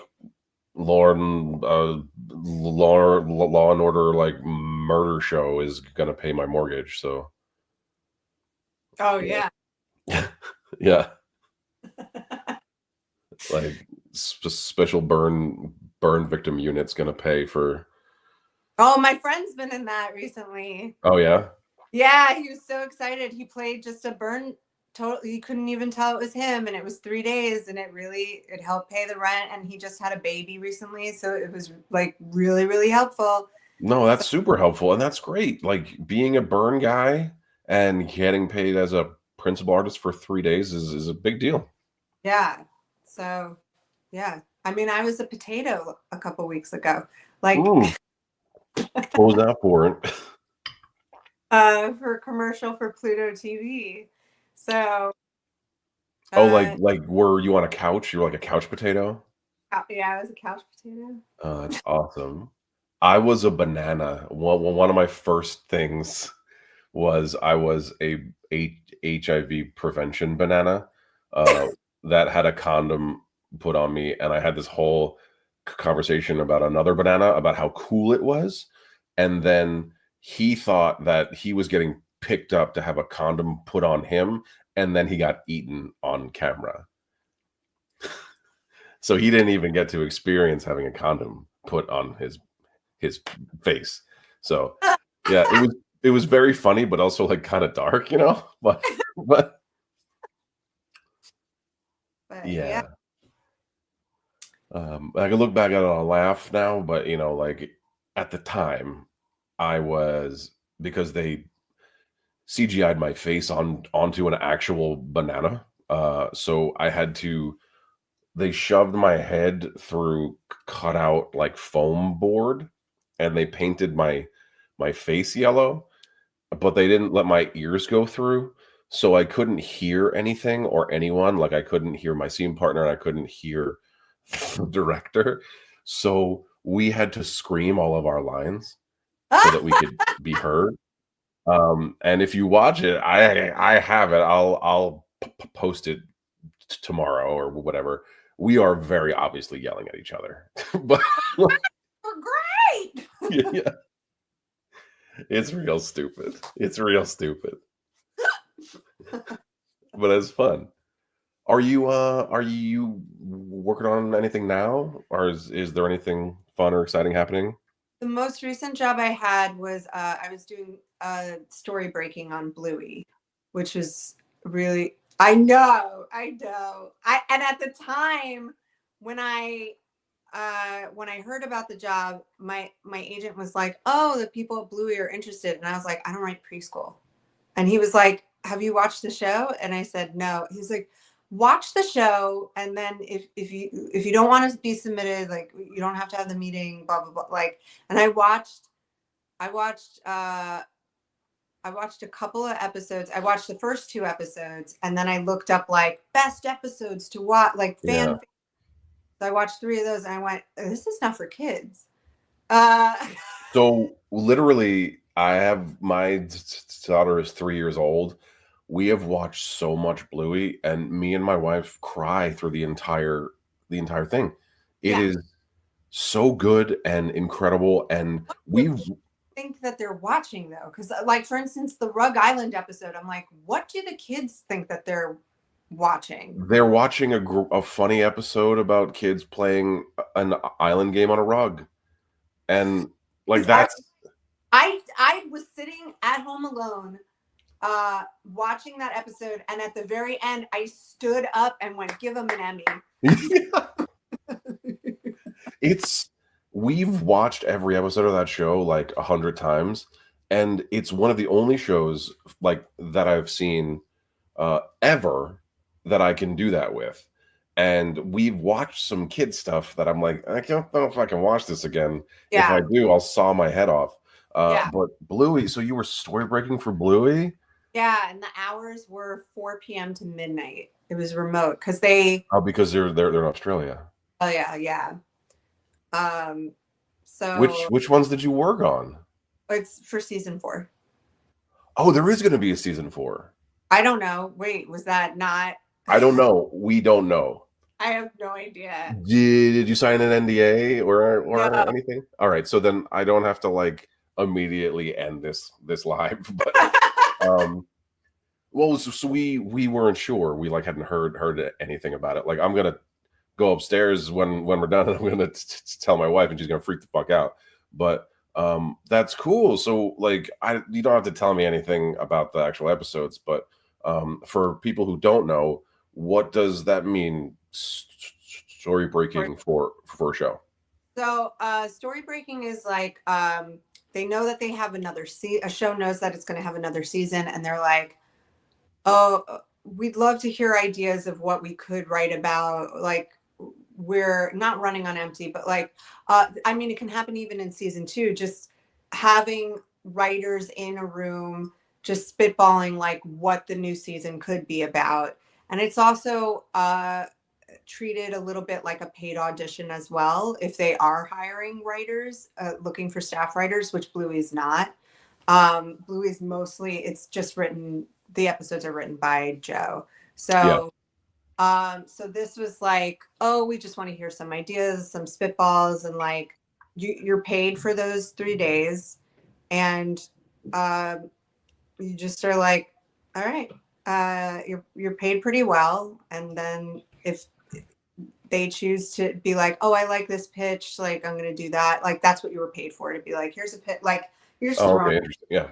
Law and Order like murder show is gonna pay my mortgage. So Oh yeah. yeah, like special burn victim unit's gonna pay for. Oh, my friend's been in that recently. Oh yeah. Yeah, he was so excited. He played just a burn. Totally, you couldn't even tell it was him, and it was 3 days, and it helped pay the rent. And he just had a baby recently, so it was like really, really helpful. No, So that's super helpful, and that's great. Like being a burn guy and getting paid as a principal artist for 3 days is a big deal. yeah, so yeah. I mean, I was a potato a couple weeks ago, like What was that for? for a commercial for Pluto TV. So Oh, like were you on a couch? You were like a couch potato? yeah, I was a couch potato. Oh, that's awesome. I was a banana. One of my first things was I was a HIV prevention banana that had a condom put on me, and I had this whole conversation about another banana about how cool it was, and then he thought that he was getting picked up to have a condom put on him, and then he got eaten on camera. So he didn't even get to experience having a condom put on his face. So yeah, it was very funny, but also like kind of dark, but But yeah. yeah. I can look back at it and laugh now, but like at the time, I was because they CGI'd my face onto an actual banana. So I had to. They shoved my head through cutout like foam board, and they painted my face yellow, but they didn't let my ears go through, so I couldn't hear anything or anyone. Like I couldn't hear my scene partner, and I couldn't hear the director. So we had to scream all of our lines so that we could be heard. And if you watch it, I have it. I'll post it tomorrow or whatever. We are very obviously yelling at each other, but We're great. yeah, it's real stupid. It's real stupid, but it's fun. Are you working on anything now, or is there anything fun or exciting happening? The most recent job I had was I was doing story breaking on Bluey, which was really I know. And at the time when I heard about the job, my agent was like, "Oh, the people at Bluey are interested," and I was like, "I don't write preschool," and he was like, "Have you watched the show?" And I said, "No." He's like, "Watch the show, and then if you don't want to be submitted, like you don't have to have the meeting, blah blah blah." Like, and I watched I watched a couple of episodes. I watched the first 2 episodes, and then I looked up like best episodes to watch, like Yeah. fan. So I watched 3 of those, and I went, "This is not for kids." Uh, So literally, I have my daughter is 3 years old. We have watched so much Bluey, and me and my wife cry through the entire thing. It yeah, is so good and incredible, and what we do you think that they're watching though? Because like for instance, the Rug Island episode, I'm like, what do the kids think that they're watching? they're watching a funny episode about kids playing an island game on a rug, and like Because I was sitting at home alone watching that episode, and at the very end I stood up and went, "Give him an Emmy." It's we've watched every episode of that show like 100 times, and it's one of the only shows like that I've seen ever that I can do that with. And we've watched some kid stuff that I'm like, I don't know if I can watch this again. If I Yeah. do, I'll saw my head off. Yeah. But Bluey, so you were story breaking for Bluey? Yeah. And the hours were 4 p.m. to midnight. It was remote because they, Oh, because they're in Australia. oh, yeah. Yeah. Um, Which so which ones did you work on? it's for season 4. Oh, there is going to be a season 4. I don't know. Wait, was that not? I don't know. We don't know. I have no idea. Did you sign an NDA or No. anything? All right, so then I don't have to like immediately end this live. But well, so we weren't sure. We like hadn't heard anything about it. Like I'm gonna go upstairs when we're done, and I'm gonna tell my wife, and she's gonna freak the fuck out. But that's cool. So like you don't have to tell me anything about the actual episodes, but for people who don't know, what does that mean? Story breaking for a show. So story breaking is like they know that they have another a show knows that it's going to have another season, and they're like, oh, we'd love to hear ideas of what we could write about. Like we're not running on empty, but like I mean, it can happen even in season 2, just having writers in a room just spitballing like what the new season could be about. And it's also treated a little bit like a paid audition as well, if they are hiring writers, looking for staff writers, which Bluey's not. Bluey's mostly, it's just written, the episodes are written by Joe. Yeah. So so this was like, oh, we just want to hear some ideas, some spitballs, and like you're paid for those 3 days, and you just are like, all right, you're paid pretty well, and then if they choose to be like, oh, I like this pitch, like I'm gonna do that, like that's what you were paid for, to be like, here's a pitch, like you're just Oh, throwing. okay, interesting. Yeah.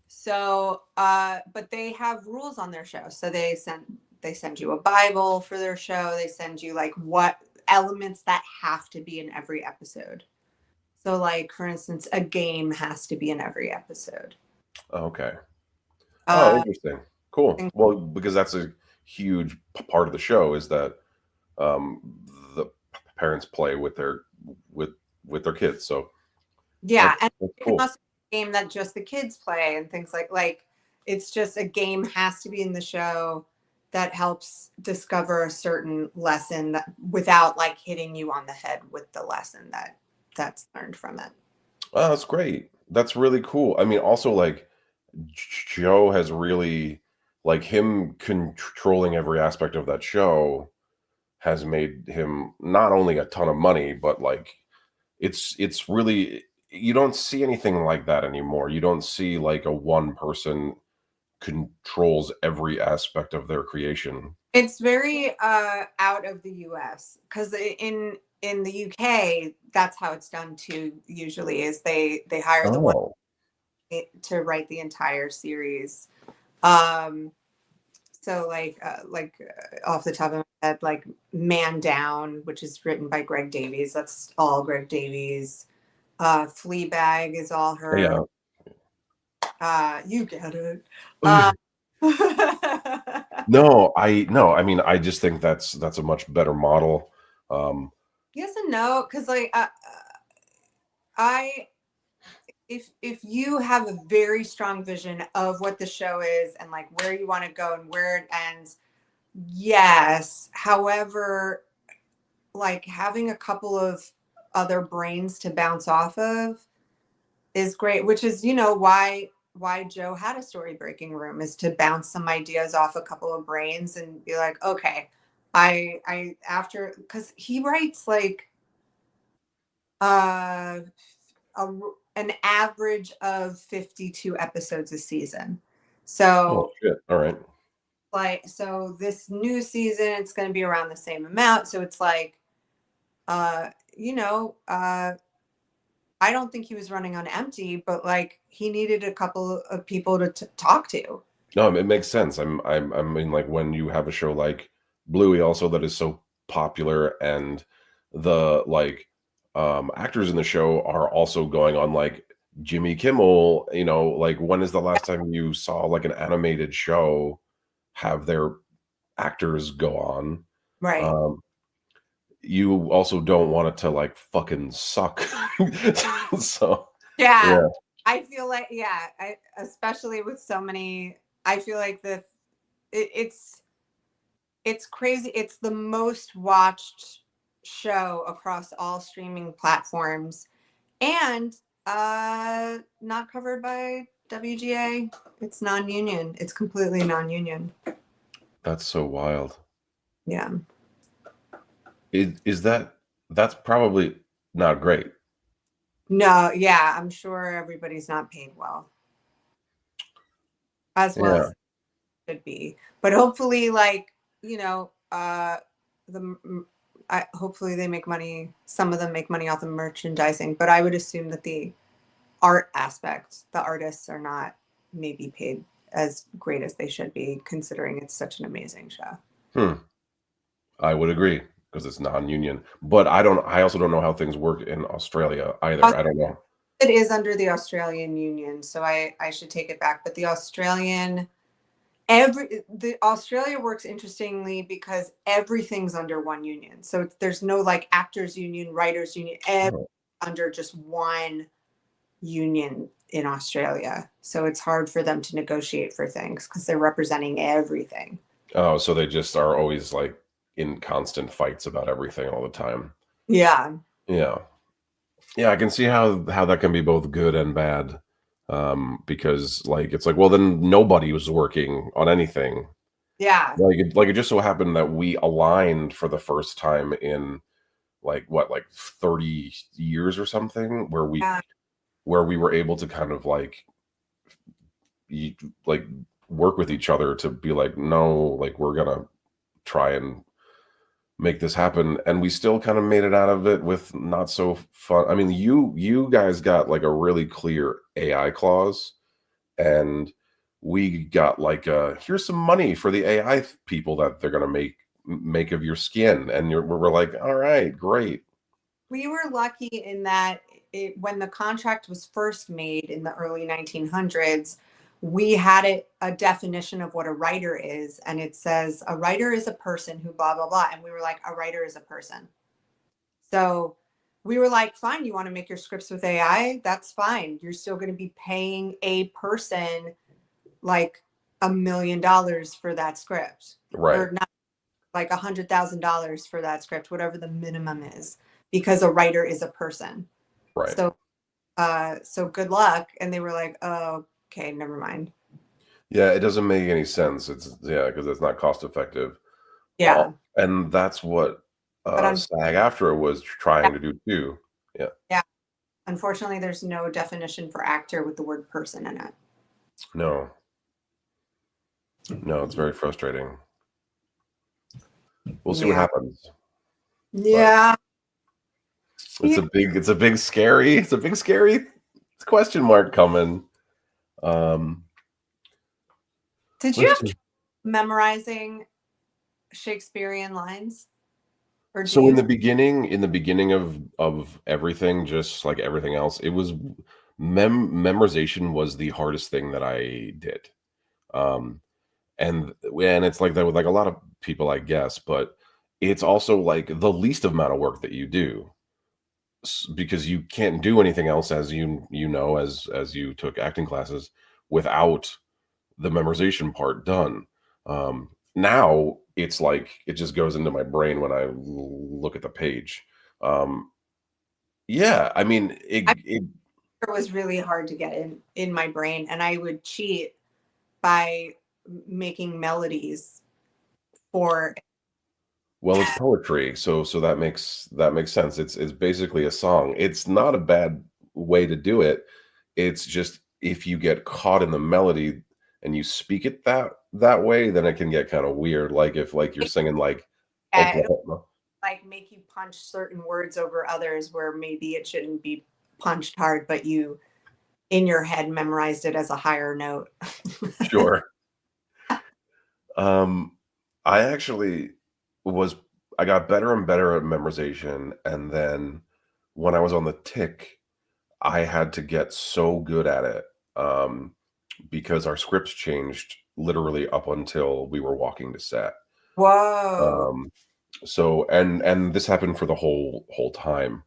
So but they have rules on their show, so they send you a Bible for their show. They send you like what elements that have to be in every episode. So like for instance, a game has to be in every episode. Okay. Oh, interesting. Cool. And- Well, because that's a huge part of the show is that um, the parents play with their kids. So yeah, and that's it can cool. also be a game that just the kids play and things like it's just a game has to be in the show that helps discover a certain lesson that, without like hitting you on the head with the lesson that's learned from it. Oh, that's great. That's really cool. I mean, also like Joe has really like him controlling every aspect of that show has made him not only a ton of money, but like it's really you don't see anything like that anymore. You don't see like a one person controls every aspect of their creation. It's very out of the US, because in the UK that's how it's done too. Usually is they hire the one Oh, to write the entire series. Um, so off the top of my head, like Man Down, which is written by Greg Davies. That's all Greg Davies. Fleabag is all her. yeah. You get it. Uh, No, I mean, I just think that's a much better model. yes and no, because like I if you have a very strong vision of what the show is and like where you want to go and where it ends, yes. However, like having a couple of other brains to bounce off of is great, which is, why Joe had a story breaking room, is to bounce some ideas off a couple of brains and be like, okay, I after, because he writes like uh an average of 52 episodes a season. Oh So shit. All right. like, so this new season it's going to be around the same amount, so it's like uh you know uh I don't think he was running on empty, but like he needed a couple of people to talk to. No, it makes sense. I mean, like when you have a show like Bluey, also that is so popular, and the actors in the show are also going on like Jimmy Kimmel. Like, when is the last time you saw like an animated show have their actors go on? Right. Um, you also don't want it to like fucking suck. So Yeah. yeah, I feel like, yeah, especially with so many, I feel like it's it's crazy. It's the most watched show across all streaming platforms, and not covered by WGA. It's non-union. It's completely non-union. that's so wild. Yeah. Is that's probably not great. No, yeah, I'm sure everybody's not paid as well Yeah. as it should be. But hopefully, like, you know, the hopefully they make money. Some of them make money off the merchandising, but I would assume that the art aspect, the artists are not maybe paid as great as they should be, considering it's such an amazing show. Hmm. I would agree because it's non-union. But I also don't know how things work in Australia either. I don't know. It is under the Australian Union, so I should take it back. But the Australia works interestingly because everything's under one union. So there's no like actors union, writers union, Oh, under just one union in Australia. So it's hard for them to negotiate for things because they're representing everything. oh, so they just are always like in constant fights about everything all the time. Yeah. Yeah. Yeah, I can see how that can be both good and bad. Because like it's like, well, then nobody was working on anything. Yeah. Like it just so happened that we aligned for the first time in like 30 years or something, Yeah. where we were able to kind of like work with each other to be like, no, like we're gonna try and make this happen, and we still kind of made it out of it with not so fun. I mean, you guys got like a really clear AI clause, and we got like here's some money for the AI people that they're gonna make of your skin, and we're like, all right, great. We were lucky in that when the contract was first made in the early 1900s, we had a definition of what a writer is. And it says a writer is a person who blah, blah, blah. And we were like, a writer is a person. So we were like, fine, you want to make your scripts with AI? That's fine. You're still going to be paying a person like $1 million for that script, Right, or not, like $100,000 for that script, whatever the minimum is, because a writer is a person. right. So, so good luck. And they were like, oh, okay, never mind. Yeah, it doesn't make any sense. It's yeah, because it's not cost effective. Yeah. And that's what But SAG aftra was trying to do too. Yeah. yeah, unfortunately, there's no definition for actor with the word person in it. No, no, it's very frustrating. We'll see what Yeah. happens. But Yeah. it's a big scary question mark coming. Did you Let's have see. trouble memorizing Shakespearean lines? Or do So you? in the beginning of everything, just like everything else, it was memorization was the hardest thing that I did. Um, and it's like that with like a lot of people, I guess, but it's also like the least amount of work that you do, because you can't do anything else, as as you took acting classes, without the memorization part done. Now it's like it just goes into my brain when I look at the page. Um, yeah, I mean, It was really hard to get in my brain, and I would cheat by making melodies for. well, it's poetry, so that makes sense. It's basically a song. It's not a bad way to do it. It's just if you get caught in the melody and you speak it that way, then it can get kind of weird. Like if like you're singing like It'll Oklahoma. like make you punch certain words over others where maybe it shouldn't be punched hard, but you in your head memorized it as a higher note. Sure. Um, I actually was I got better and better at memorization, and then when I was on the tick, I had to get so good at it, because our scripts changed literally up until we were walking to set. Whoa. Um, so and this happened for the whole time.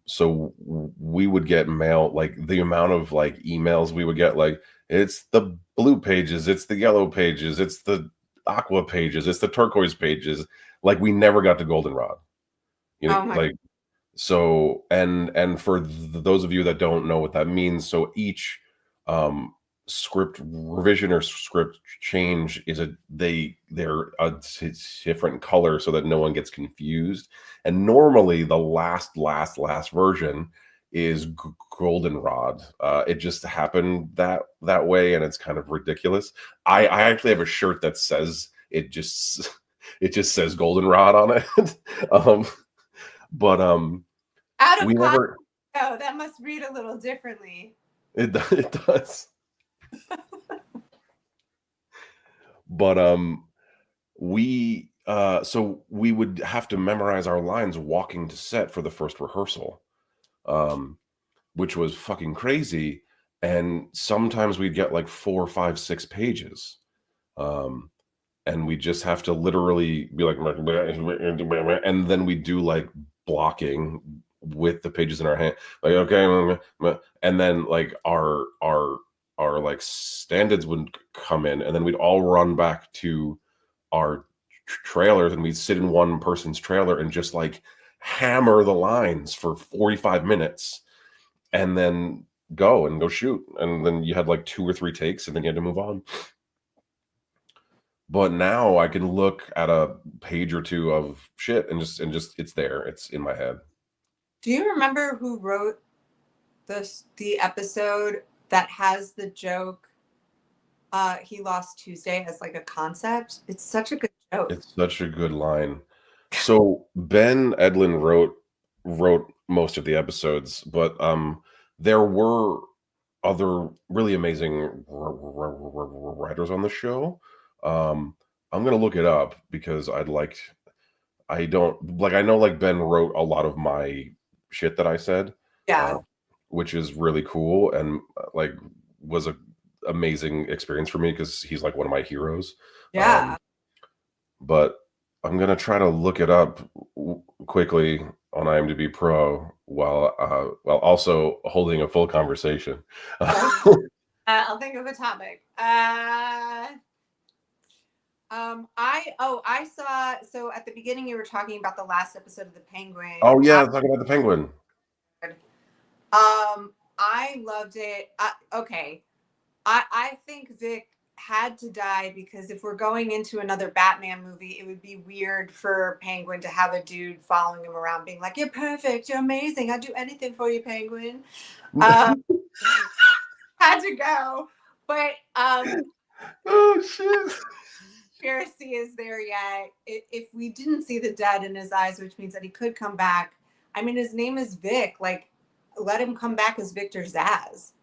So we would get mail, like the amount of like emails we would get, like it's the blue pages, it's the yellow pages, it's the aqua pages, it's the turquoise pages. Like we never got to goldenrod. You know, Oh my. like so, and for those of you that don't know what that means, so each um script revision or script change is they're a different color so that no one gets confused. And normally the last version is goldenrod. It just happened that way, and it's kind of ridiculous. I actually have a shirt that says it just it just says goldenrod on it. um but Out of we context, never that must read a little differently. it does. But we so we would have to memorize our lines walking to set for the first rehearsal, um which was fucking crazy. And sometimes we'd get like 4, 5, 6 pages, um and we just have to literally be like, and then we do like blocking with the pages in our hand, like okay, and then like our like standards would come in, and then we'd all run back to our trailers, and we'd sit in one person's trailer and just like hammer the lines for 45 minutes, and then go shoot, and then you had like 2 or 3 takes, and then you had to move on. But now I can look at a page or two of shit and just it's there. It's in my head. Do you remember who wrote the episode that has the joke he lost Tuesday as like a concept? It's such a good joke. It's such a good line. So Ben Edlin wrote most of the episodes, but there were other really amazing writers on the show. I'm gonna look it up because I don't like, I know like Ben wrote a lot of my shit that I said, uh, Yeah. which is really cool, and like was a amazing experience for me because he's like one of my heroes. Yeah. But I'm gonna try to look it up quickly on IMDb Pro while also holding a full conversation. I'll think of a topic. I saw, so at the beginning you were talking about the last episode of The Penguin. Oh yeah, talking about the Penguin. I loved it. Okay. I think Vic had to die because if we're going into another Batman movie, it would be weird for Penguin to have a dude following him around being like, "You're perfect, you're amazing, I'd do anything for you, Penguin." Had to go. But Oh shit. conspiracy is there yet. If we didn't see the dead in his eyes, which means that he could come back. I mean, his name is Vic. Like, let him come back as Victor Zsasz.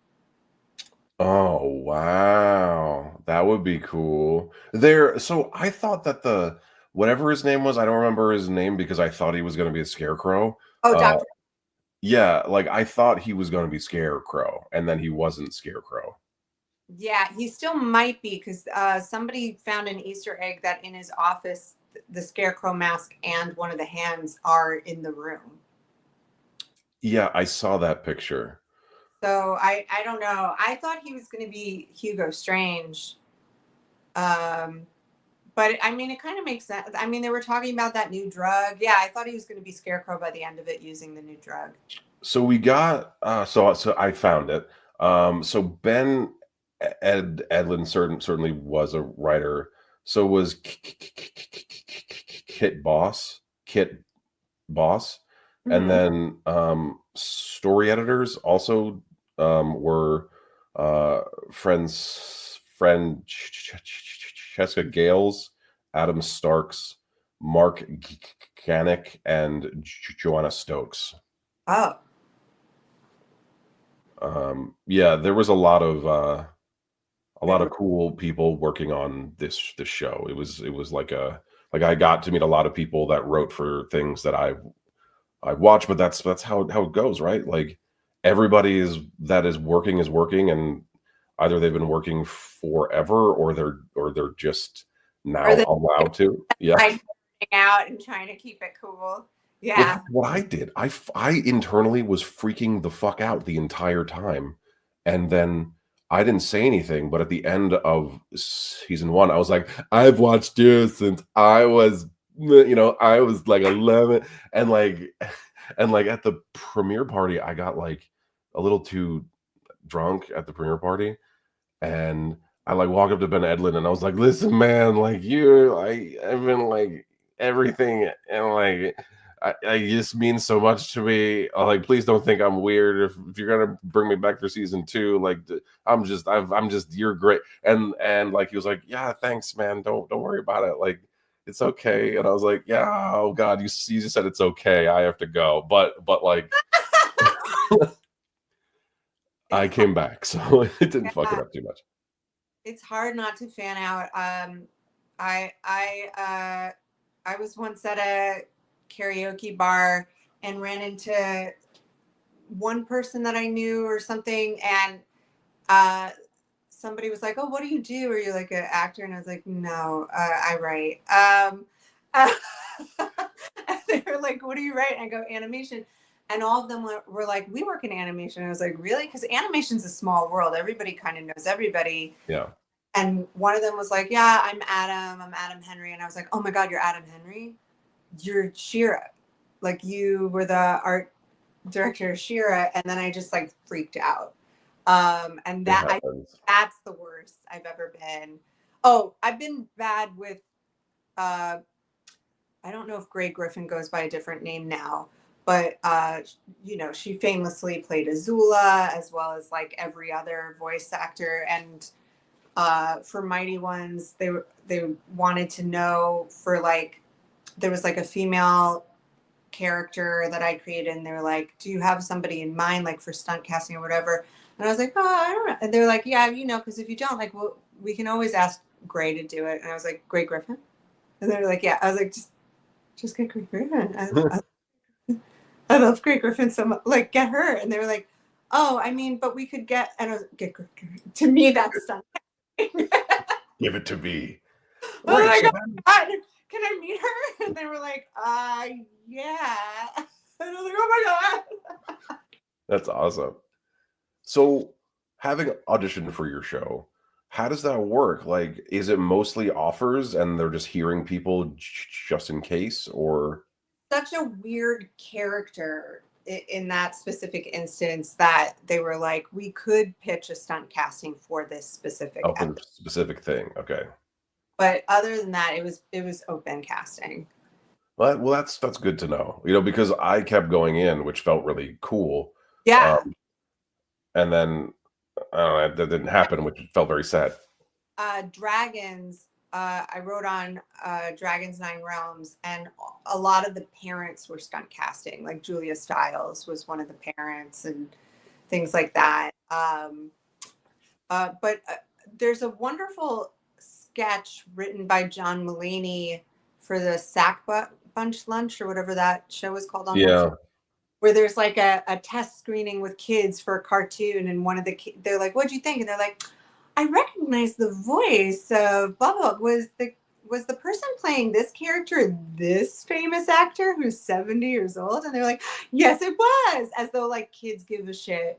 Oh wow, that would be cool. There, so I thought that the whatever his name was, I don't remember his name because I thought he was going to be a scarecrow. Oh, Uh, Doctor. yeah, like I thought he was going to be Scarecrow, and then he wasn't Scarecrow. Yeah, he still might be because somebody found an Easter egg that in his office, the Scarecrow mask and one of the hands are in the room. Yeah, I saw that picture. So I don't know. I thought he was going to be Hugo Strange. But I mean, it kind of makes sense. I mean, they were talking about that new drug. Yeah, I thought he was going to be Scarecrow by the end of it using the new drug. So we got so I found it. So Ben Edlin certainly was a writer. So was Kit Boss, and then story editors also were Francesca Gales, Adam Starks, Mark Ganek, and Joanna Stokes. Oh. Yeah, there was a lot of cool people working on this show. It was like Like I got to meet a lot of people that wrote for things that I watch, but that's how it goes, right? Like everybody that is working, and either they've been working forever or they're just Or now the allowed to. Yeah. hiding out and trying to keep it cool. Well, Yeah. that's what I did. I internally was freaking the fuck out the entire time, and then I didn't say anything. But at the end of season one, I was like, "I've watched you since I was, I was like 11," and like, and like at the premiere party, I got like a little too drunk at the premiere party, and I like walk up to Ben Edlund and I was like, "Listen, man, like I've been like everything, and like I just means so much to me. Like, please don't think I'm weird. If you're gonna bring me back for season two, like I'm just you're great." And like he was like, "Yeah, thanks, man. Don't worry about it. Like it's okay." And I was like, "Yeah, oh God, you just said it's okay. I have to go." But like I It's came back, so it didn't fuck it hard. up too much. It's hard not to fan out. I was once at a karaoke bar and ran into one person that I knew or something, and uh, somebody was like, "Oh, what do you do? Are you like an actor?" And I was like, "No, I write." Uh, and they were like, "What do you write?" And I go, "Animation." And all of them were like, "We work in animation." And I was like, "Really?" Because animation's a small world. Everybody kind of knows everybody. Yeah. And one of them was like, "Yeah, I'm Adam. I'm Adam Henry." And I was like, "Oh my God, you're Adam Henry? You're Shira. Like you were the art director of Shira." And then I just like freaked out. And It that happens. that's the worst I've ever been. Oh, I've been bad with uh I don't know if Grey Griffin goes by a different name now, but she famously played Azula as well as like every other voice actor. And for Mighty Ones, they wanted to know for like there was like a female character that I created, and they were like, "Do you have somebody in mind, like for stunt casting or whatever?" And I was like, "Oh, I don't know." And they're like, "Yeah, because if you don't, like, well, we can always ask Gray to do it." And I was like, "Gray Griffin?" And they were like, "Yeah." I was like, "Just get Gray Griffin. I love Gray Griffin so much. Like, get her." And they were like, "Oh, I mean, but we could get." And I was like, "Get Gray Griffin." To me, that's stunt. Give it to me. Oh Right. my So God, can I meet her? And they were like, yeah. And I was like, "Oh my God." that's awesome. So having auditioned for your show, how does that work? Like, is it mostly offers and they're just hearing people just in case, or Such a weird character in that specific instance that they were like, we could pitch a stunt casting for this specific oh, for the episode. specific thing? Okay. But other than that, it was open casting. Well, that's good to know. Because I kept going in, which felt really cool. Yeah. Um, and then I don't know, that didn't happen, which felt very sad. Dragons, I wrote on Dragons Nine Realms, and a lot of the parents were stunt casting. Like Julia Stiles was one of the parents, and things like that. But there's a wonderful sketch written by John Mulaney for the Bunch Lunch or whatever that show is called on Netflix, Yeah. where there's like a test screening with kids for a cartoon, and one of the they're like, "What'd you think?" And they're like, "I recognize the voice of blah blah. Was the person playing this character this famous actor who's 70 years old?" And they're like, "Yes, it was," as though like kids give a shit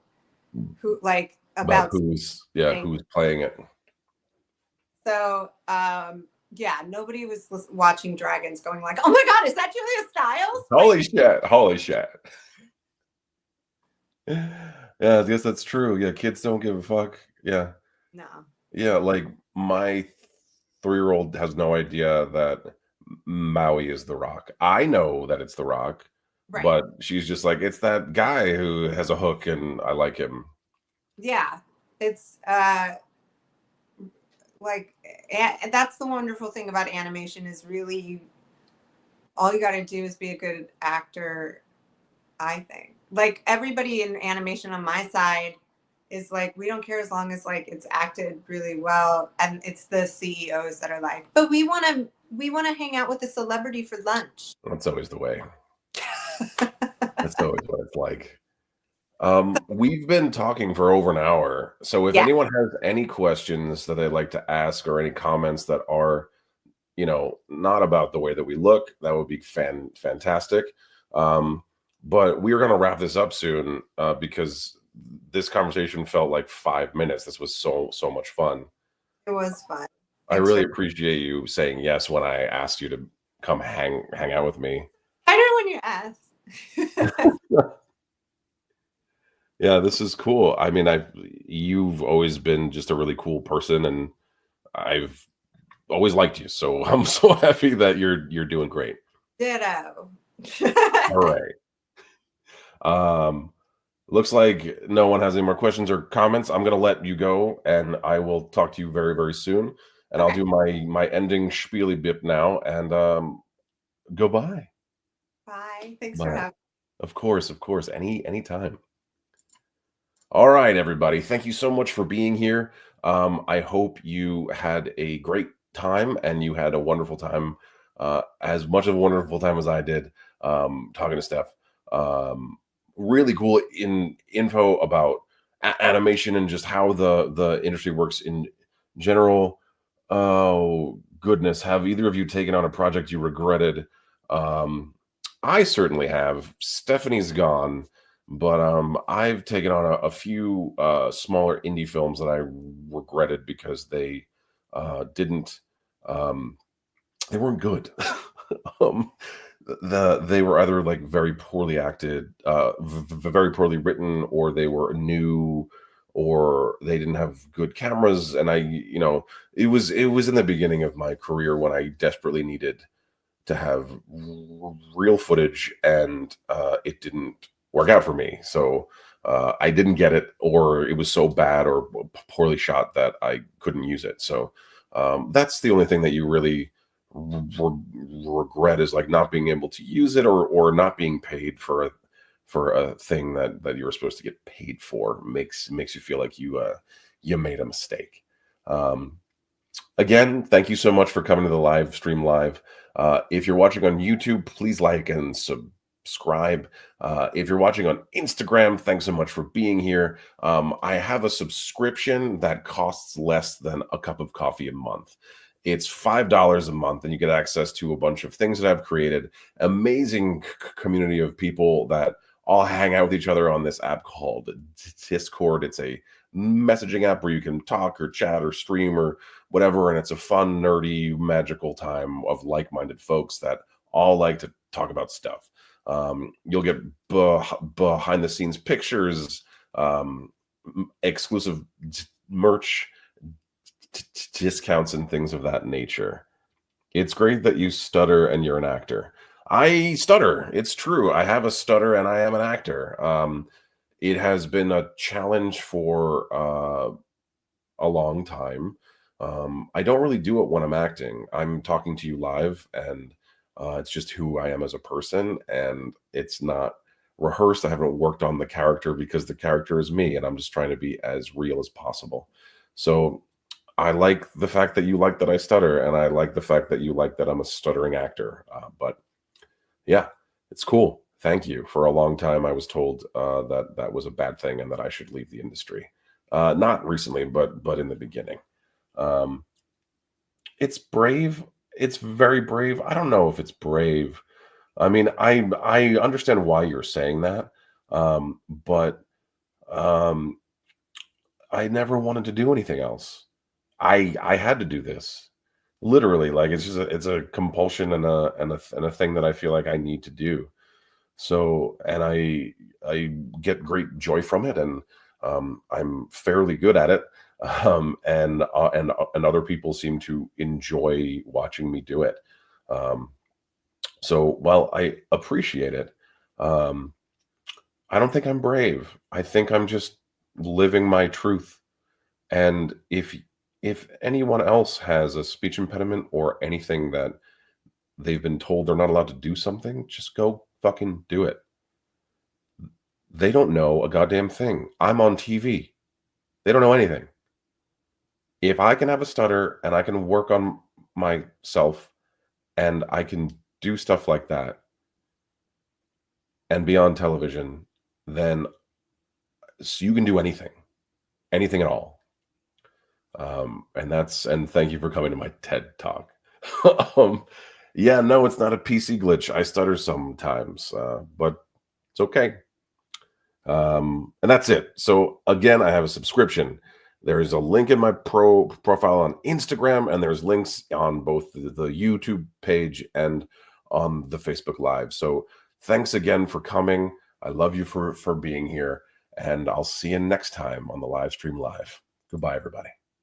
who like About about something. who's playing it. So yeah, nobody was watching Dragons going like, "Oh my God, is that Julia Stiles?" Holy shit. Holy shit. Yeah, I guess that's true. Yeah, kids don't give a fuck. Yeah. No. Yeah, like my 3-year-old has no idea that Maui is The Rock. I know that it's The Rock, Right. but she's just like, it's that guy who has a hook and I like him. Yeah. It's like that's the wonderful thing about animation is really all you got to do is be a good actor. I think like everybody in animation on my side is like, we don't care as long as like it's acted really well. And it's the CEOs that are like, but we want to we want to hang out with a celebrity for lunch. That's always the way. That's always what it's like. We've been talking for over an hour. So if Yeah. anyone has any questions that they'd like to ask or any comments that are, not about the way that we look, that would be fantastic. But we are going to wrap this up soon because this conversation felt like 5 minutes. This was so much fun. It was fun. I really appreciate you saying yes when I asked you to come hang out with me. I know when you asked. Yeah, this is cool. I mean, you've always been just a really cool person, and I've always liked you. So I'm so happy that you're doing great. Ditto. All right. Looks like no one has any more questions or comments. I'm gonna let you go, and I will talk to you very, very soon. And I'll do my ending spiely bip now, and goodbye. Bye. Thanks Bye. for having me. Of course, anytime. All right, everybody. Thank you so much for being here. I hope you had a great time and you had a wonderful time, as much of a wonderful time as I did, talking to Steph. Really cool info about animation and just how the industry works in general. Oh, goodness. Have either of you taken on a project you regretted? I certainly have. Stephanie's gone. But I've taken on a few smaller indie films that I regretted because they didn't they weren't good. um, they were either like very poorly acted, very poorly written, or they were new, or they didn't have good cameras. And it was in the beginning of my career when I desperately needed to have real footage, and it didn't work out for me. So I didn't get it, or it was so bad or poorly shot that I couldn't use it. So that's the only thing that you really regret, is like not being able to use it, or not being paid for a thing that you were supposed to get paid for. Makes you feel like you made a mistake. Again, thank you so much for coming to the live stream live. If you're watching on YouTube, please like and subscribe. If you're watching on Instagram, thanks so much for being here. I have a subscription that costs less than a cup of coffee a month. It's $5 a month, and you get access to a bunch of things that I've created. Amazing community of people that all hang out with each other on this app called Discord. It's a messaging app where you can talk or chat or stream or whatever, and it's a fun, nerdy, magical time of like-minded folks that all like to talk about stuff. You'll get behind the scenes pictures, exclusive merch, discounts, and things of that nature. It's great that you stutter and you're an actor. I stutter. It's true. I have a stutter and I am an actor. It has been a challenge for a long time. I don't really do it when I'm acting. I'm talking to you live, and it's just who I am as a person, and it's not rehearsed. I haven't worked on the character because the character is me, and I'm just trying to be as real as possible. So I like the fact that you like that I stutter, and I like the fact that you like that I'm a stuttering actor. But yeah, it's cool. Thank you. For a long time, I was told that was a bad thing and that I should leave the industry. Not recently, but in the beginning. It's brave. It's very brave. I don't know if it's brave. I mean, I understand why you're saying that, but I never wanted to do anything else. I had to do this, literally. Like it's a compulsion and a thing that I feel like I need to do. So, and I get great joy from it, and I'm fairly good at it. And other people seem to enjoy watching me do it. So while I appreciate it, I don't think I'm brave. I think I'm just living my truth. And if anyone else has a speech impediment or anything that they've been told they're not allowed to do something, just go fucking do it. They don't know a goddamn thing. I'm on TV. They don't know anything. If I can have a stutter and I can work on myself and I can do stuff like that and be on television, then you can do anything at all. And thank you for coming to my TED talk. um, yeah, no, it's not a PC glitch. I stutter sometimes, but it's okay. And that's it. So again, I have a subscription. There's a link in my profile on Instagram, and there's links on both the YouTube page and on the Facebook Live. So thanks again for coming. I love you for being here, and I'll see you next time on the live stream live. Goodbye, everybody.